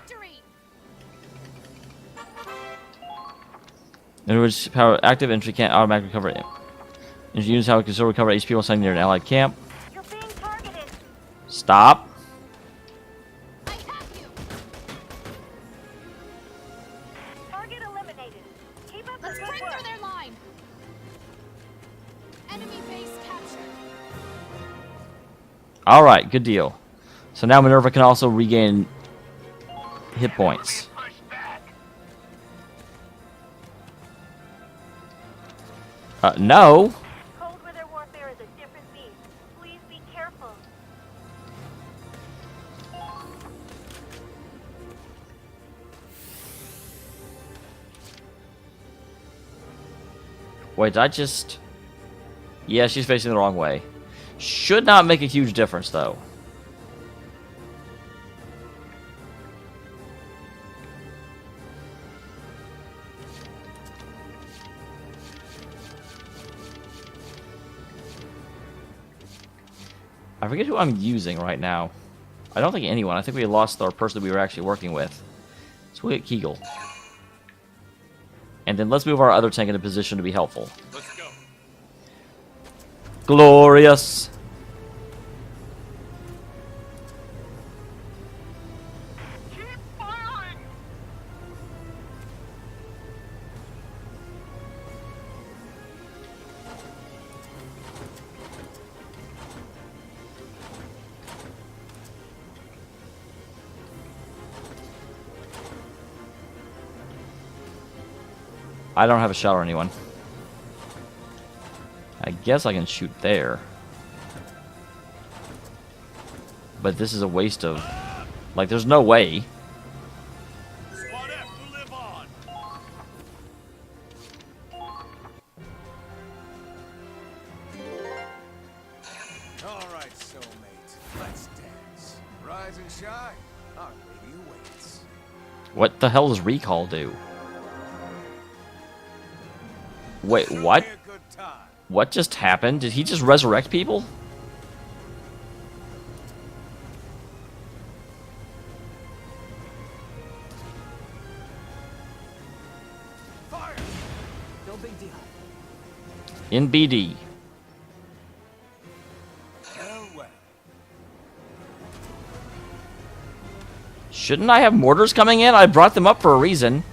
In which power active entry can't automatically recover it. Entry units have can recover HP while standing near an allied camp. You're being targeted. Stop. Target eliminated. Keep up the Let's good break work. through their line. Enemy base captured. Alright, good deal. So now Minerva can also regain hit points. No. Cold weather warfare is a different beast. Please be careful. Wait, did I just... Yeah, she's facing the wrong way. Should not make a huge difference, though. I forget who I'm using right now. I don't think anyone. I think we lost our person that we were actually working with. So we'll get Kegel. And then let's move our other tank into position to be helpful. Let's go. Glorious. I don't have a shot or anyone. I guess I can shoot there. But this is a waste of... Like, there's no way. Squad F will live on. All right, soulmate. Let's dance. Rise and shine. Our lady awaits. What the hell does recall do? Wait, what? What just happened? Did he just resurrect people? big deal. In BD. Shouldn't I have mortars coming in? I brought them up for a reason.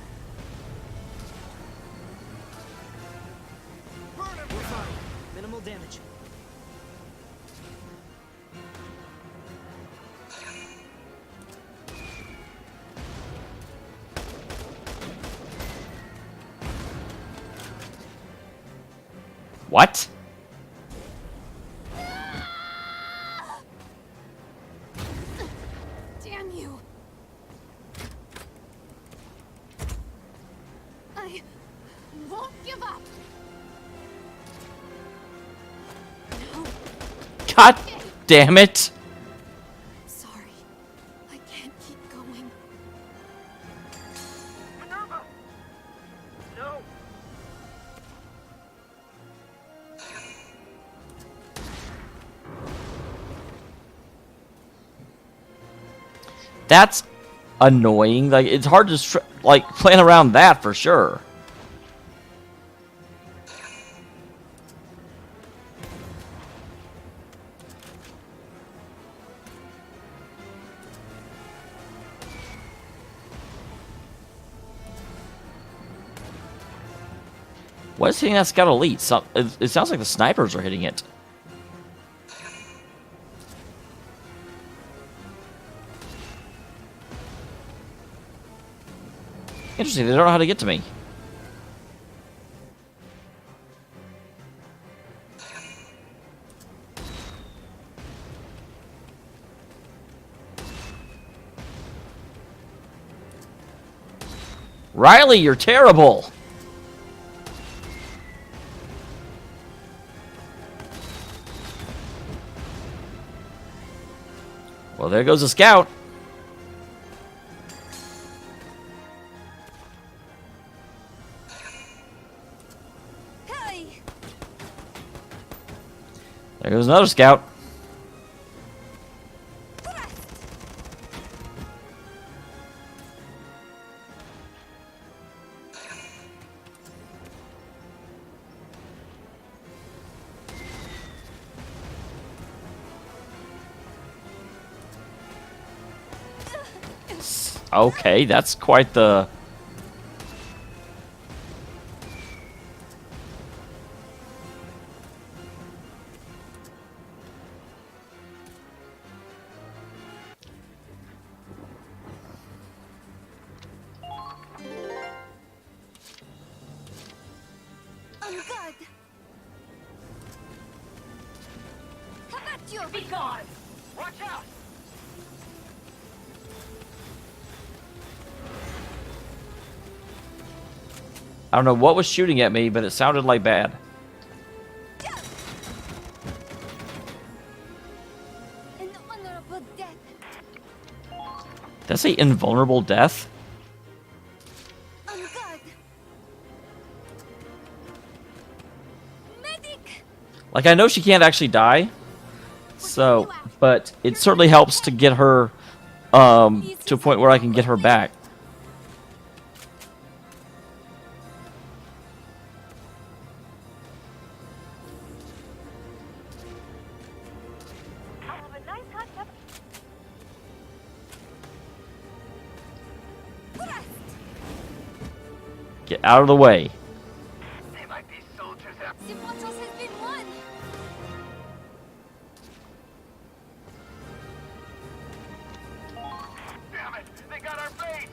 We're fine. Minimal damage. What? Damn you! I won't give up. God damn it! Sorry, I can't keep going. Minerva! No! That's annoying. Like, it's hard to like plan around that for sure. What is hitting that Scout Elite? It sounds like the snipers are hitting it. Interesting, they don't know how to get to me. Riley, you're terrible! Well, there goes a scout. There goes another scout. Okay, that's quite the... I'm good. How about you? Be gone! Watch out! I don't know what was shooting at me, but it sounded like bad. An honorable death. Did I say invulnerable death? I'm good. Medic. Like, I know she can't actually die. So, but it certainly helps to get her to a point where I can get her back. Get out of the way. They might be soldiers out. The battles has been won. Damn it! They got our bait!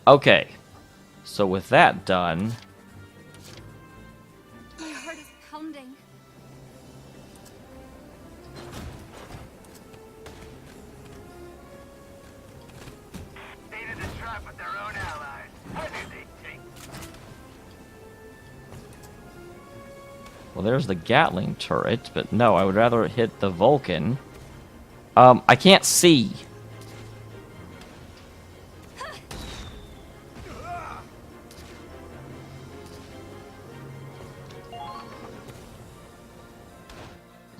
Okay. So with that done... My heart is pounding. Baited a trap with their own allies. How do they think? Well, there's the Gatling turret, but no, I would rather hit the Vulcan. I can't see.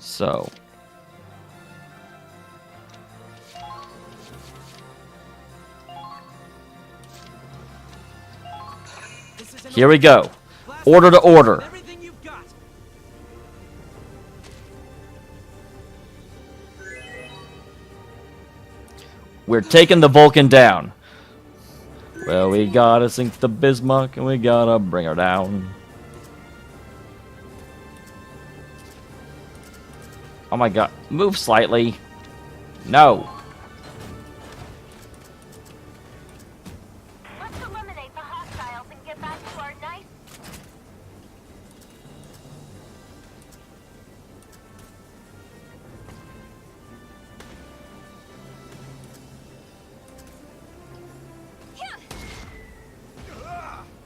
So. Here we go. Order to order. Everything you've got. We're taking the Vulcan down. Well, we gotta sink the Bismarck and we gotta bring her down. Oh my god. Move slightly. No. Let's eliminate the hostiles and get back to our nice...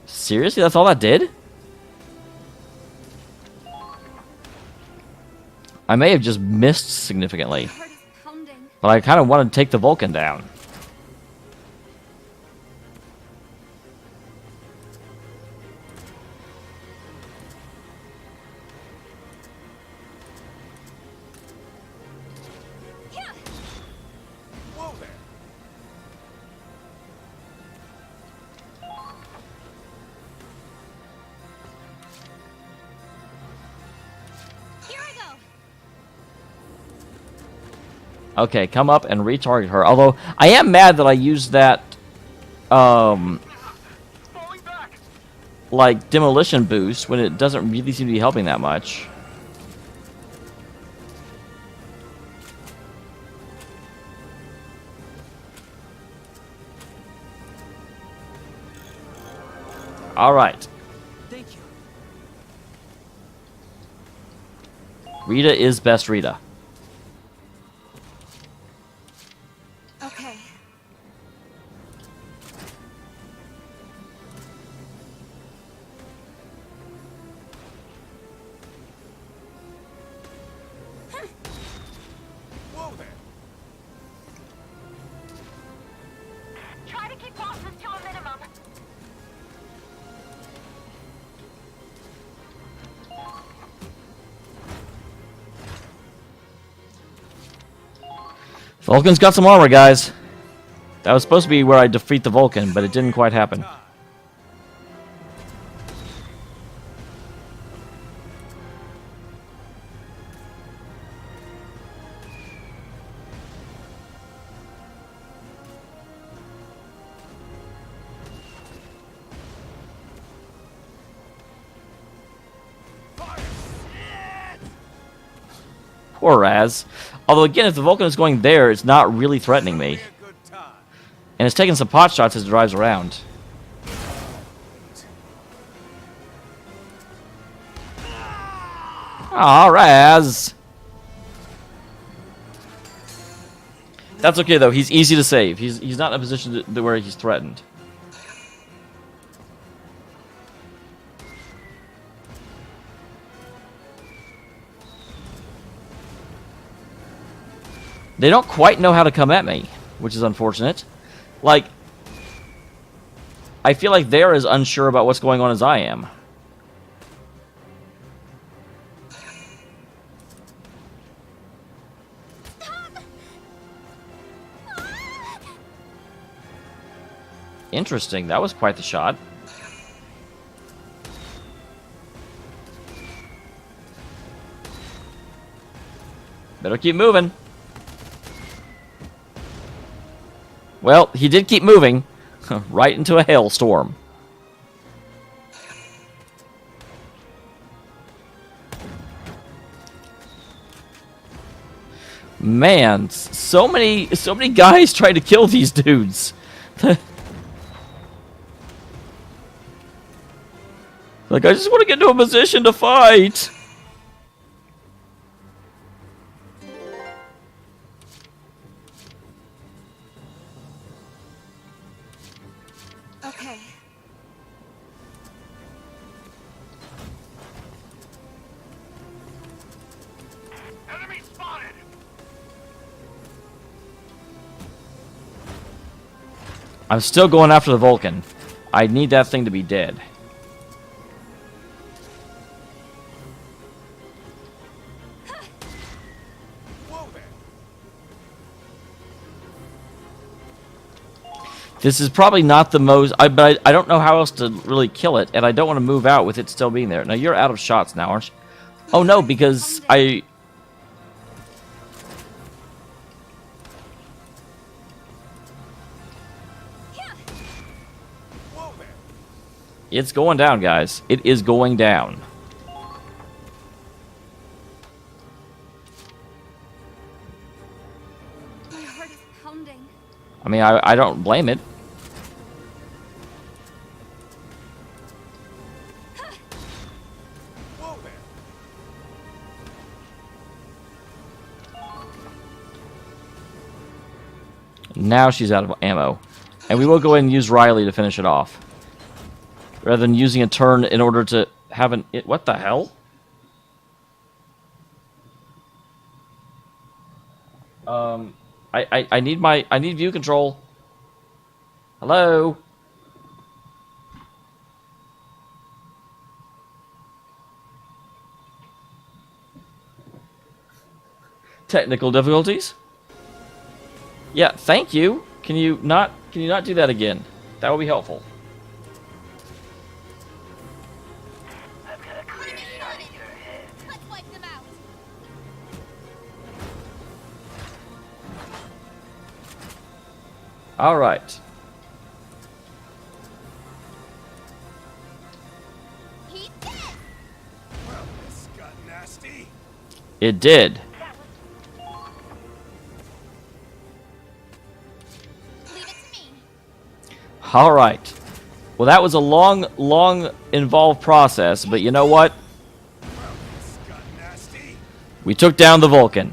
Seriously? That's all that did? I may have just missed significantly. But I kind of wanted to take the Vulcan down. Whoa there. Okay, come up and retarget her. Although, I am mad that I used that, like, demolition boost when it doesn't really seem to be helping that much. Alright. Thank you. Rita is best Rita. Okay. Whoa there. Try to keep losses to a minimum. Vulcan's got some armor, guys. That was supposed to be where I defeat the Vulcan, but it didn't quite happen. Poor Raz. Although, again, if the Vulcan is going there, it's not really threatening me. And it's taking some pot shots as it drives around. Aw, Raz! That's okay, though. He's easy to save. He's not in a position where he's threatened. They don't quite know how to come at me, which is unfortunate. Like, I feel like they're as unsure about what's going on as I am. Interesting. That was quite the shot. Better keep moving. Well, he did keep moving. Right into a hailstorm. Man, so many guys trying to kill these dudes. Like, I just want to get into a position to fight. Okay. Enemy spotted. I'm still going after the Vulcan. I need that thing to be dead. This is probably not the most... but I don't know how else to really kill it, and I don't want to move out with it still being there. Now, you're out of shots now, aren't you? Oh, no, because I... It's going down, guys. It is going down. My heart is pounding. I mean, I don't blame it. Now she's out of ammo. And we will go ahead and use Riley to finish it off. Rather than using a turn in order to have an... What the hell? I need view control. Hello? Technical difficulties? Yeah, thank you. Can you not do that again? That would be helpful. All right. Well, this got nasty. It did. All right. Well, that was a long involved process, but you know what? Well, this got nasty. We took down the Vulcan.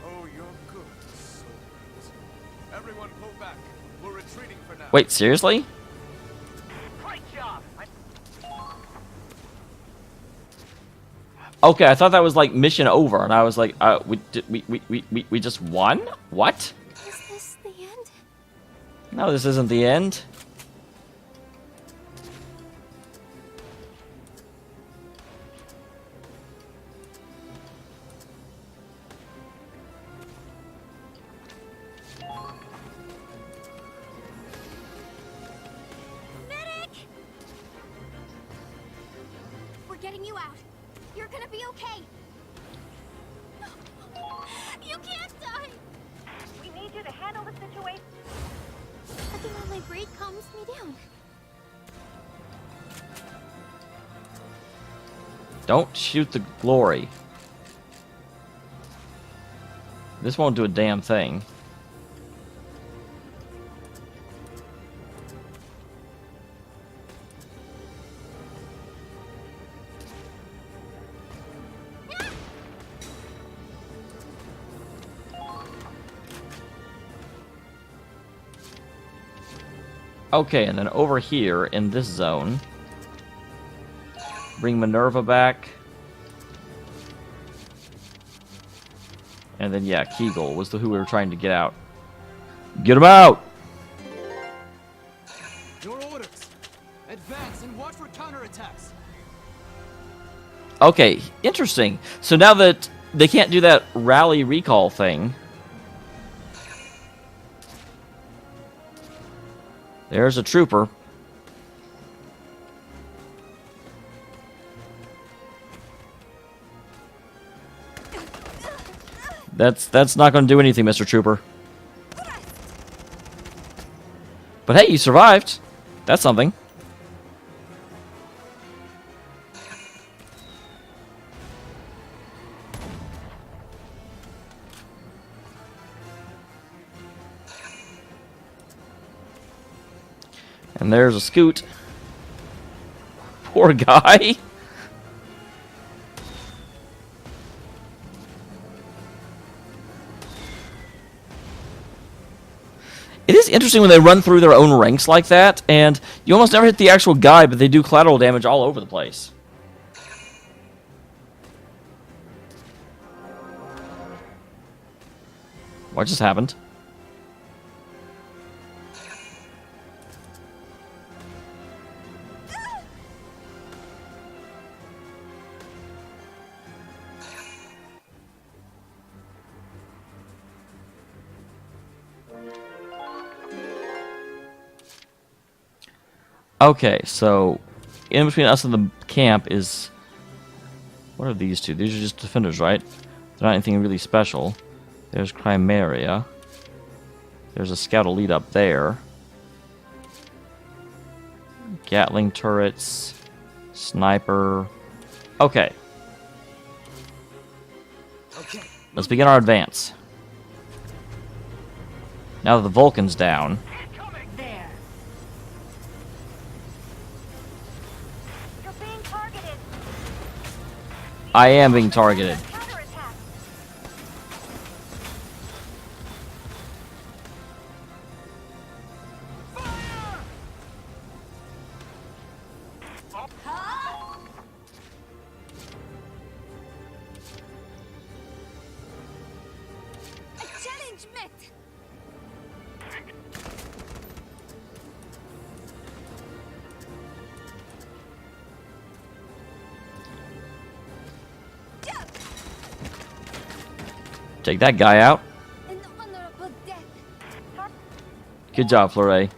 Oh, you're good. Everyone pull back. We're retreating for now. Wait, seriously? Great job. Okay, I thought that was like mission over, and I was like, we just won? What? Is this the end? No, this isn't the end. Medic! We're getting you out. You're gonna be okay. You can't die. We need you to handle the situation. I think all my braid calms me down. Don't shoot the glory. This won't do a damn thing. Okay, and then over here in this zone, bring Minerva back. And then, yeah, Kegel was who we were trying to get out. Get him out! Your orders. Advance and watch for counterattacks. Okay, interesting. So now that they can't do that rally recall thing, there's a trooper. That's not going to do anything, Mr. Trooper. But hey, you survived. That's something. And there's a Scoot. Poor guy. It is interesting when they run through their own ranks like that, and you almost never hit the actual guy, but they do collateral damage all over the place. What just happened? Okay, so in between us and the camp is... What are these two? These are just defenders, right? They're not anything really special. There's Chimera. There's a scout elite up there. Gatling turrets. Sniper. Okay. Let's begin our advance. Now that the Vulcan's down. There. You're being targeted. I am being targeted. Challenge met. Take that guy out. An honorable death. Good job, Fleury.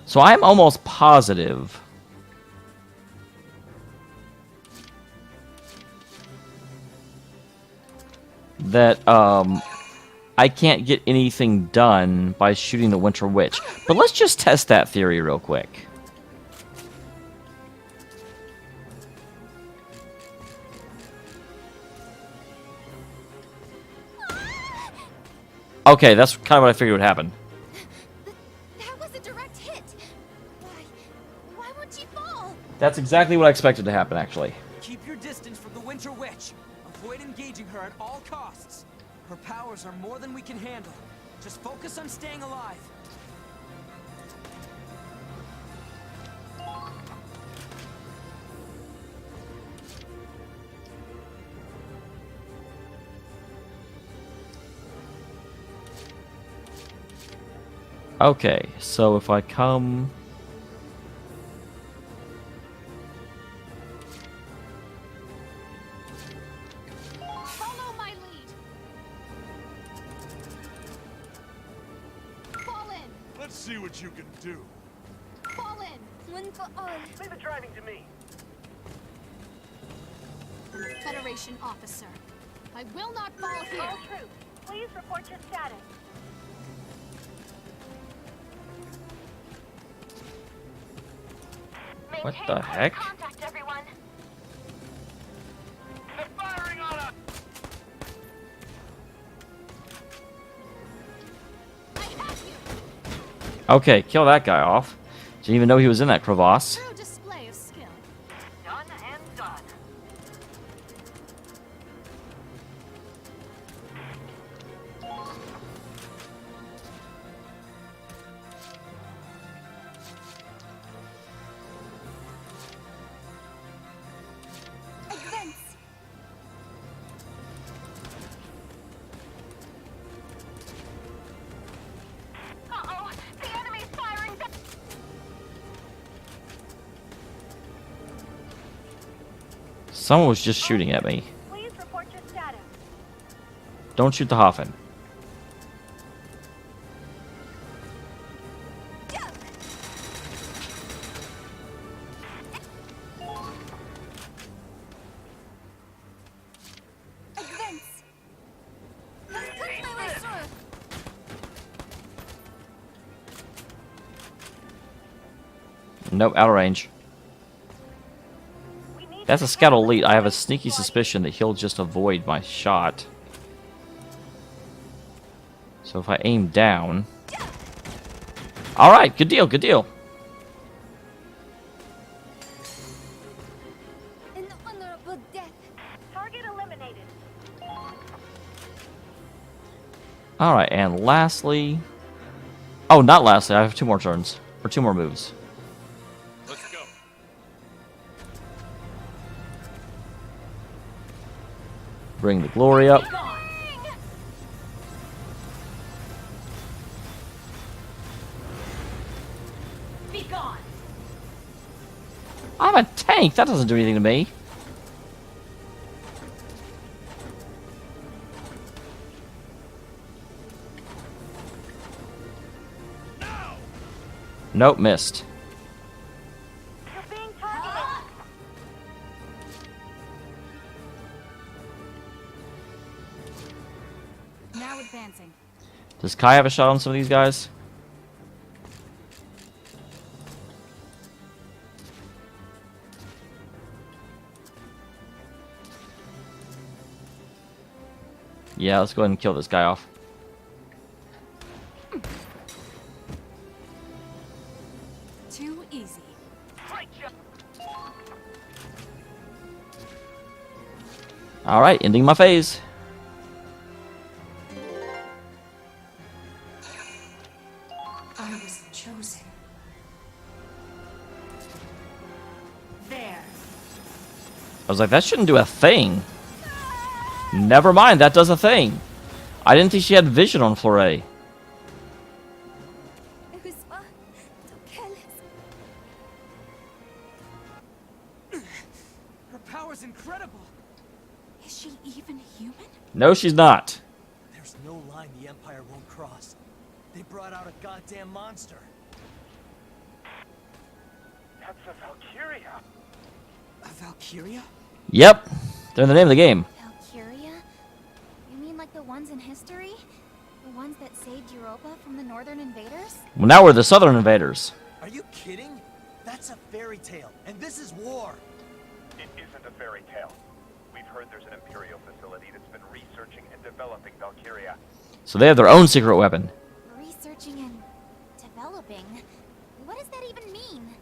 So I'm almost positive that I can't get anything done by shooting the Winter Witch. But let's just test that theory real quick. Okay, that's kind of what I figured would happen. That was a direct hit. Why won't she fall? That's exactly what I expected to happen, actually. Keep your distance from the Winter Witch. Avoid engaging her at all costs. Her powers are more than we can handle. Just focus on staying alive. Okay, so if I come... Follow my lead. Fall in. Let's see what you can do. Fall in. One for all. Leave the driving to me. Federation officer. I will not fall here. All troops, please report your status. What Maintain the close heck? Contact, everyone. They're firing on us! Okay, kill that guy off. Didn't even know he was in that crevasse. True display of skill. Done and done. Advance. Uh-oh, the enemy's firing back. Someone was just shooting at me. Please report your status. Don't shoot the Hoffen. Advance. Cut my way through. Nope, out of range. That's a scout elite. I have a sneaky suspicion that he'll just avoid my shot. So if I aim down... Alright, good deal, good deal. An honorable death. Target eliminated. Alright, and lastly... Oh, not lastly, I have 2 more turns. Or 2 more moves. Let's go. Bring the glory up. Be gone. I'm a tank! That doesn't do anything to me. Nope, missed. Now advancing. Does Kai have a shot on some of these guys? Yeah, let's go ahead and kill this guy off. Too easy. Alright, ending my phase. I was chosen. There. I was like, that shouldn't do a thing. Never mind, that does a thing. I didn't think she had vision on Fleury. Her power's incredible. Is she even human? No, she's not. There's no line the Empire won't cross. They brought out a goddamn monster. That's a Valkyria. A Valkyria? Yep, they're in the name of the game. Valkyria? You mean like the ones in history? The ones that saved Europa from the northern invaders? Well, now we're the southern invaders. Are you kidding? That's a fairy tale, and this is war. It isn't a fairy tale. We've heard there's an Imperial facility that's been researching and developing Valkyria. So they have their own secret weapon. Researching and developing? What does that even mean?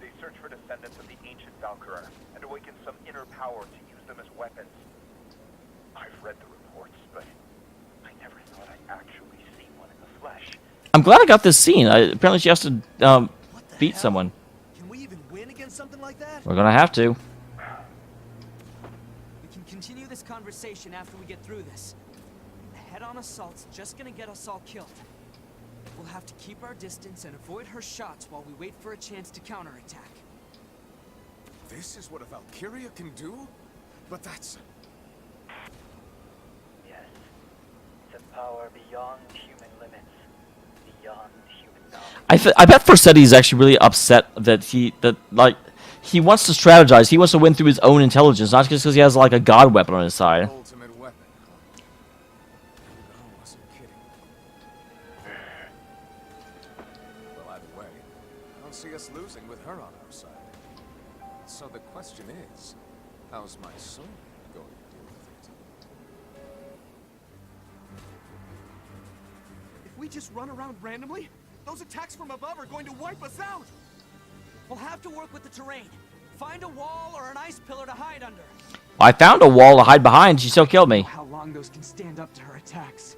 They search for descendants of the ancient Valkyria and awaken some inner power to use them as weapons. I've read the reports, but I never thought I'd actually see one in the flesh. I'm glad I got this scene. Apparently she has to beat someone. Can we even win against something like that? We're gonna have to. We can continue this conversation after we get through this. A head-on assault's just gonna get us all killed. We'll have to keep our distance and avoid her shots while we wait for a chance to counterattack. This is what a Valkyria can do? But that's... Yes. It's a power beyond human limits. Beyond human knowledge. I bet Forseti's actually really upset that he wants to strategize. He wants to win through his own intelligence, not just because he has like a god weapon on his side. ultimate weapon. I wasn't kidding. Well, either way, I don't see us losing with her on our side. So the question is, how's my soul going to deal with it? If we just run around randomly, those attacks from above are going to wipe us out. We'll have to work with the terrain. Find a wall or an ice pillar to hide under. I found a wall to hide behind. She still killed me. How long those can stand up to her attacks.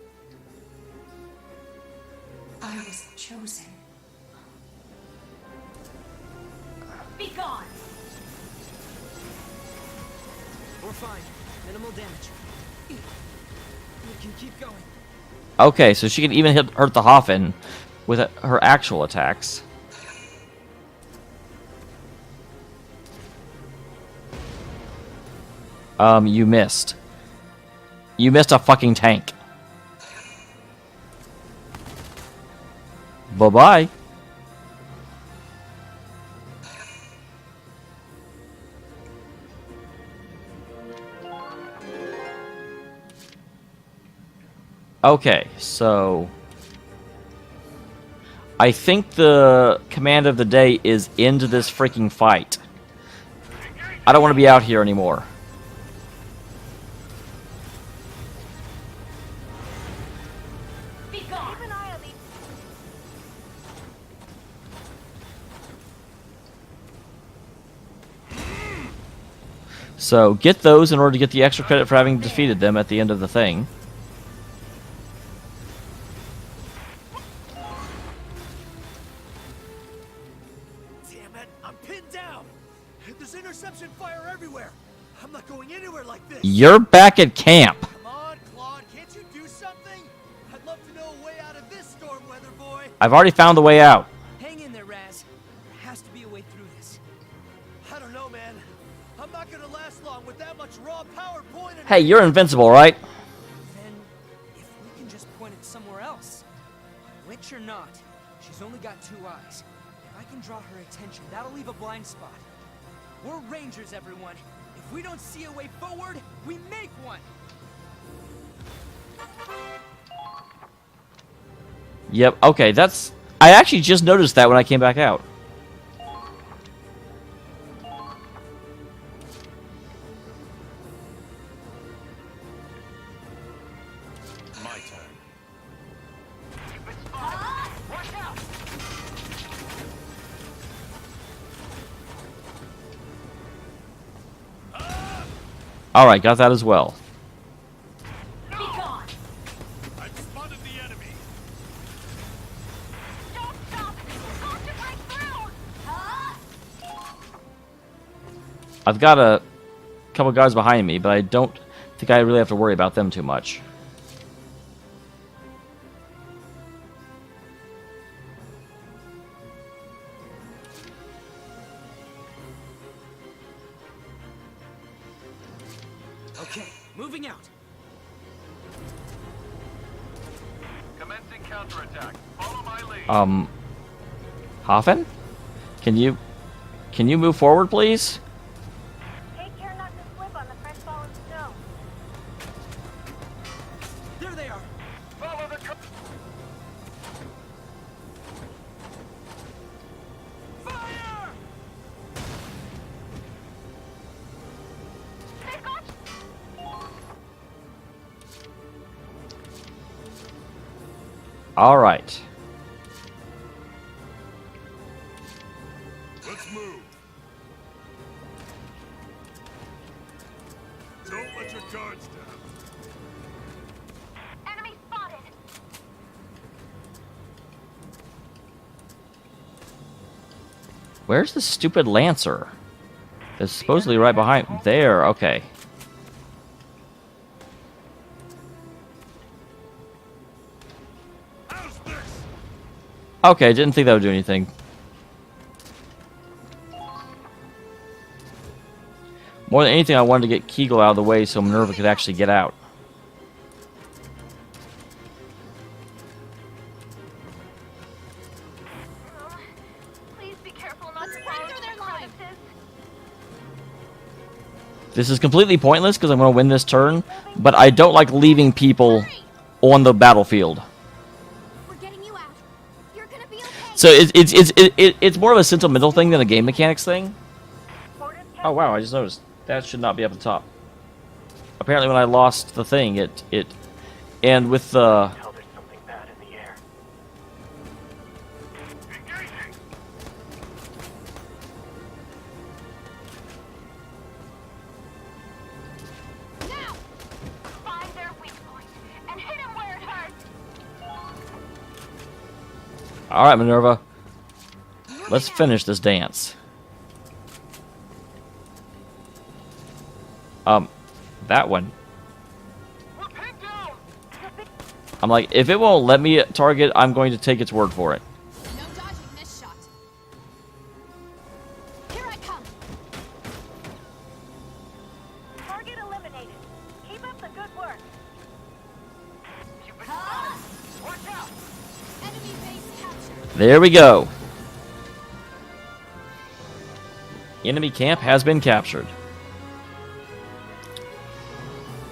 I was chosen. Be gone! We're fine. Minimal damage. We can keep going. Okay, so she can even hurt the Hoffen with her actual attacks. You missed. You missed a fucking tank. Bye-bye. Okay, so I think the command of the day is into this freaking fight. I don't want to be out here anymore. Be gone! So get those in order to get the extra credit for having defeated them at the end of the thing. Damn it, I'm pinned down. There's interception fire everywhere. I'm not going anywhere like this. You're back at camp. Come on, Claude, can't you do something? I'd love to know a way out of this storm weather, boy. I've already found the way out. Hang in there, Raz. There has to be a way through this. I don't know, man. I'm not gonna last long with that much raw power pointed. Hey, you're invincible, right? Then, if we can just point it somewhere else. Witch or not, She's only got 2 eyes. If I can draw her attention, that'll leave a blind spot. We're rangers, everyone. If we don't see a way forward, we make one. Yep, okay, that's... I actually just noticed that when I came back out. My turn. Alright, got that as well. I've spotted the enemy. Don't stop! Going to break through! I've got a couple guards behind me, but I don't think I really have to worry about them too much. Okay, moving out. Commencing counterattack. Follow my lead. Hafen? Can you move forward, please? Take care not to slip on the fresh fallen snow. There they are. Follow the Fire! They've got All right. Let's move. Don't let your guards down. enemy spotted. Where's the stupid Lancer? It's supposedly right behind... There, okay. Okay, didn't think that would do anything. More than anything, I wanted to get Kegel out of the way so Minerva could actually get out. Please be careful not to fall into their crevices. This is completely pointless because I'm going to win this turn, but I don't like leaving people on the battlefield. So it's more of a sentimental thing than a game mechanics thing. Oh wow, I just noticed. That should not be up at the top. Apparently when I lost the thing, it and with the... Tell there's something bad in the air. Now! Find their weak point and hit him where it hurts. Alright, Minerva. Let's finish this dance. That one. I'm like, if it won't let me target, I'm going to take its word for it. No dodging this shot. Here I come. Target eliminated. Keep up the good work. Watch out! Enemy base captured. There we go. Enemy camp has been captured.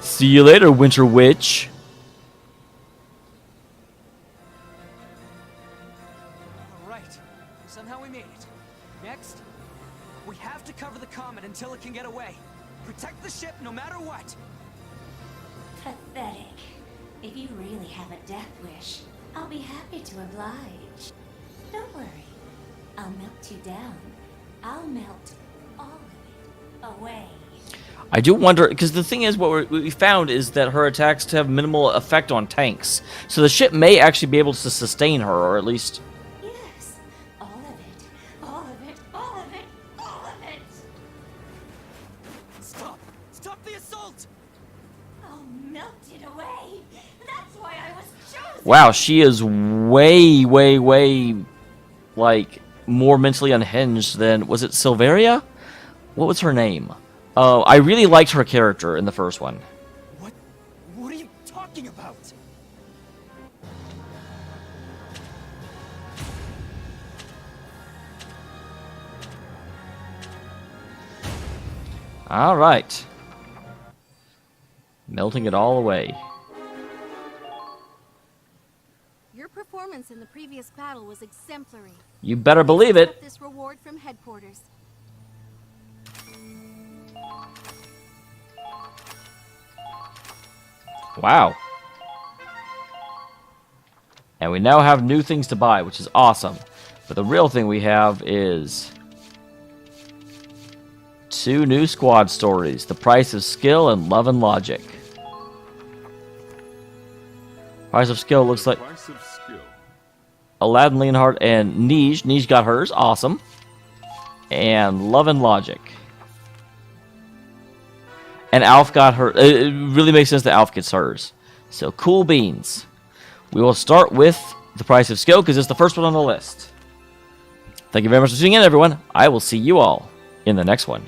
See you later, Winter Witch. Alright. Somehow we made it. Next, we have to cover the comet until it can get away. Protect the ship no matter what. Pathetic. If you really have a death wish, I'll be happy to oblige. Don't worry. I'll melt you down. I'll melt all of it away. I do wonder, because the thing is, what we found is that her attacks have minimal effect on tanks. So the ship may actually be able to sustain her, or at least... Yes. All of it. All of it. All of it. All of it. Stop! Stop the assault! I'll melt it away. That's why I was chosen. Wow, she is way, way, way, like, more mentally unhinged than... Was it Silveria? What was her name? I really liked her character in the first one. What are you talking about? All right. Melting it all away. Your performance in the previous battle was exemplary. You better believe it. This reward from headquarters. Wow. And we now have new things to buy, which is awesome. But the real thing we have is 2 new squad stories. The Price of Skill and Love and Logic. Price of Skill looks like Price of skill. Aladdin, Leonhardt, and Nij. Nij got hers. Awesome. And Love and Logic. And Alf got her. It really makes sense that Alf gets hers. So, cool beans. We will start with the Price of Skill because it's the first one on the list. Thank you very much for tuning in, everyone. I will see you all in the next one.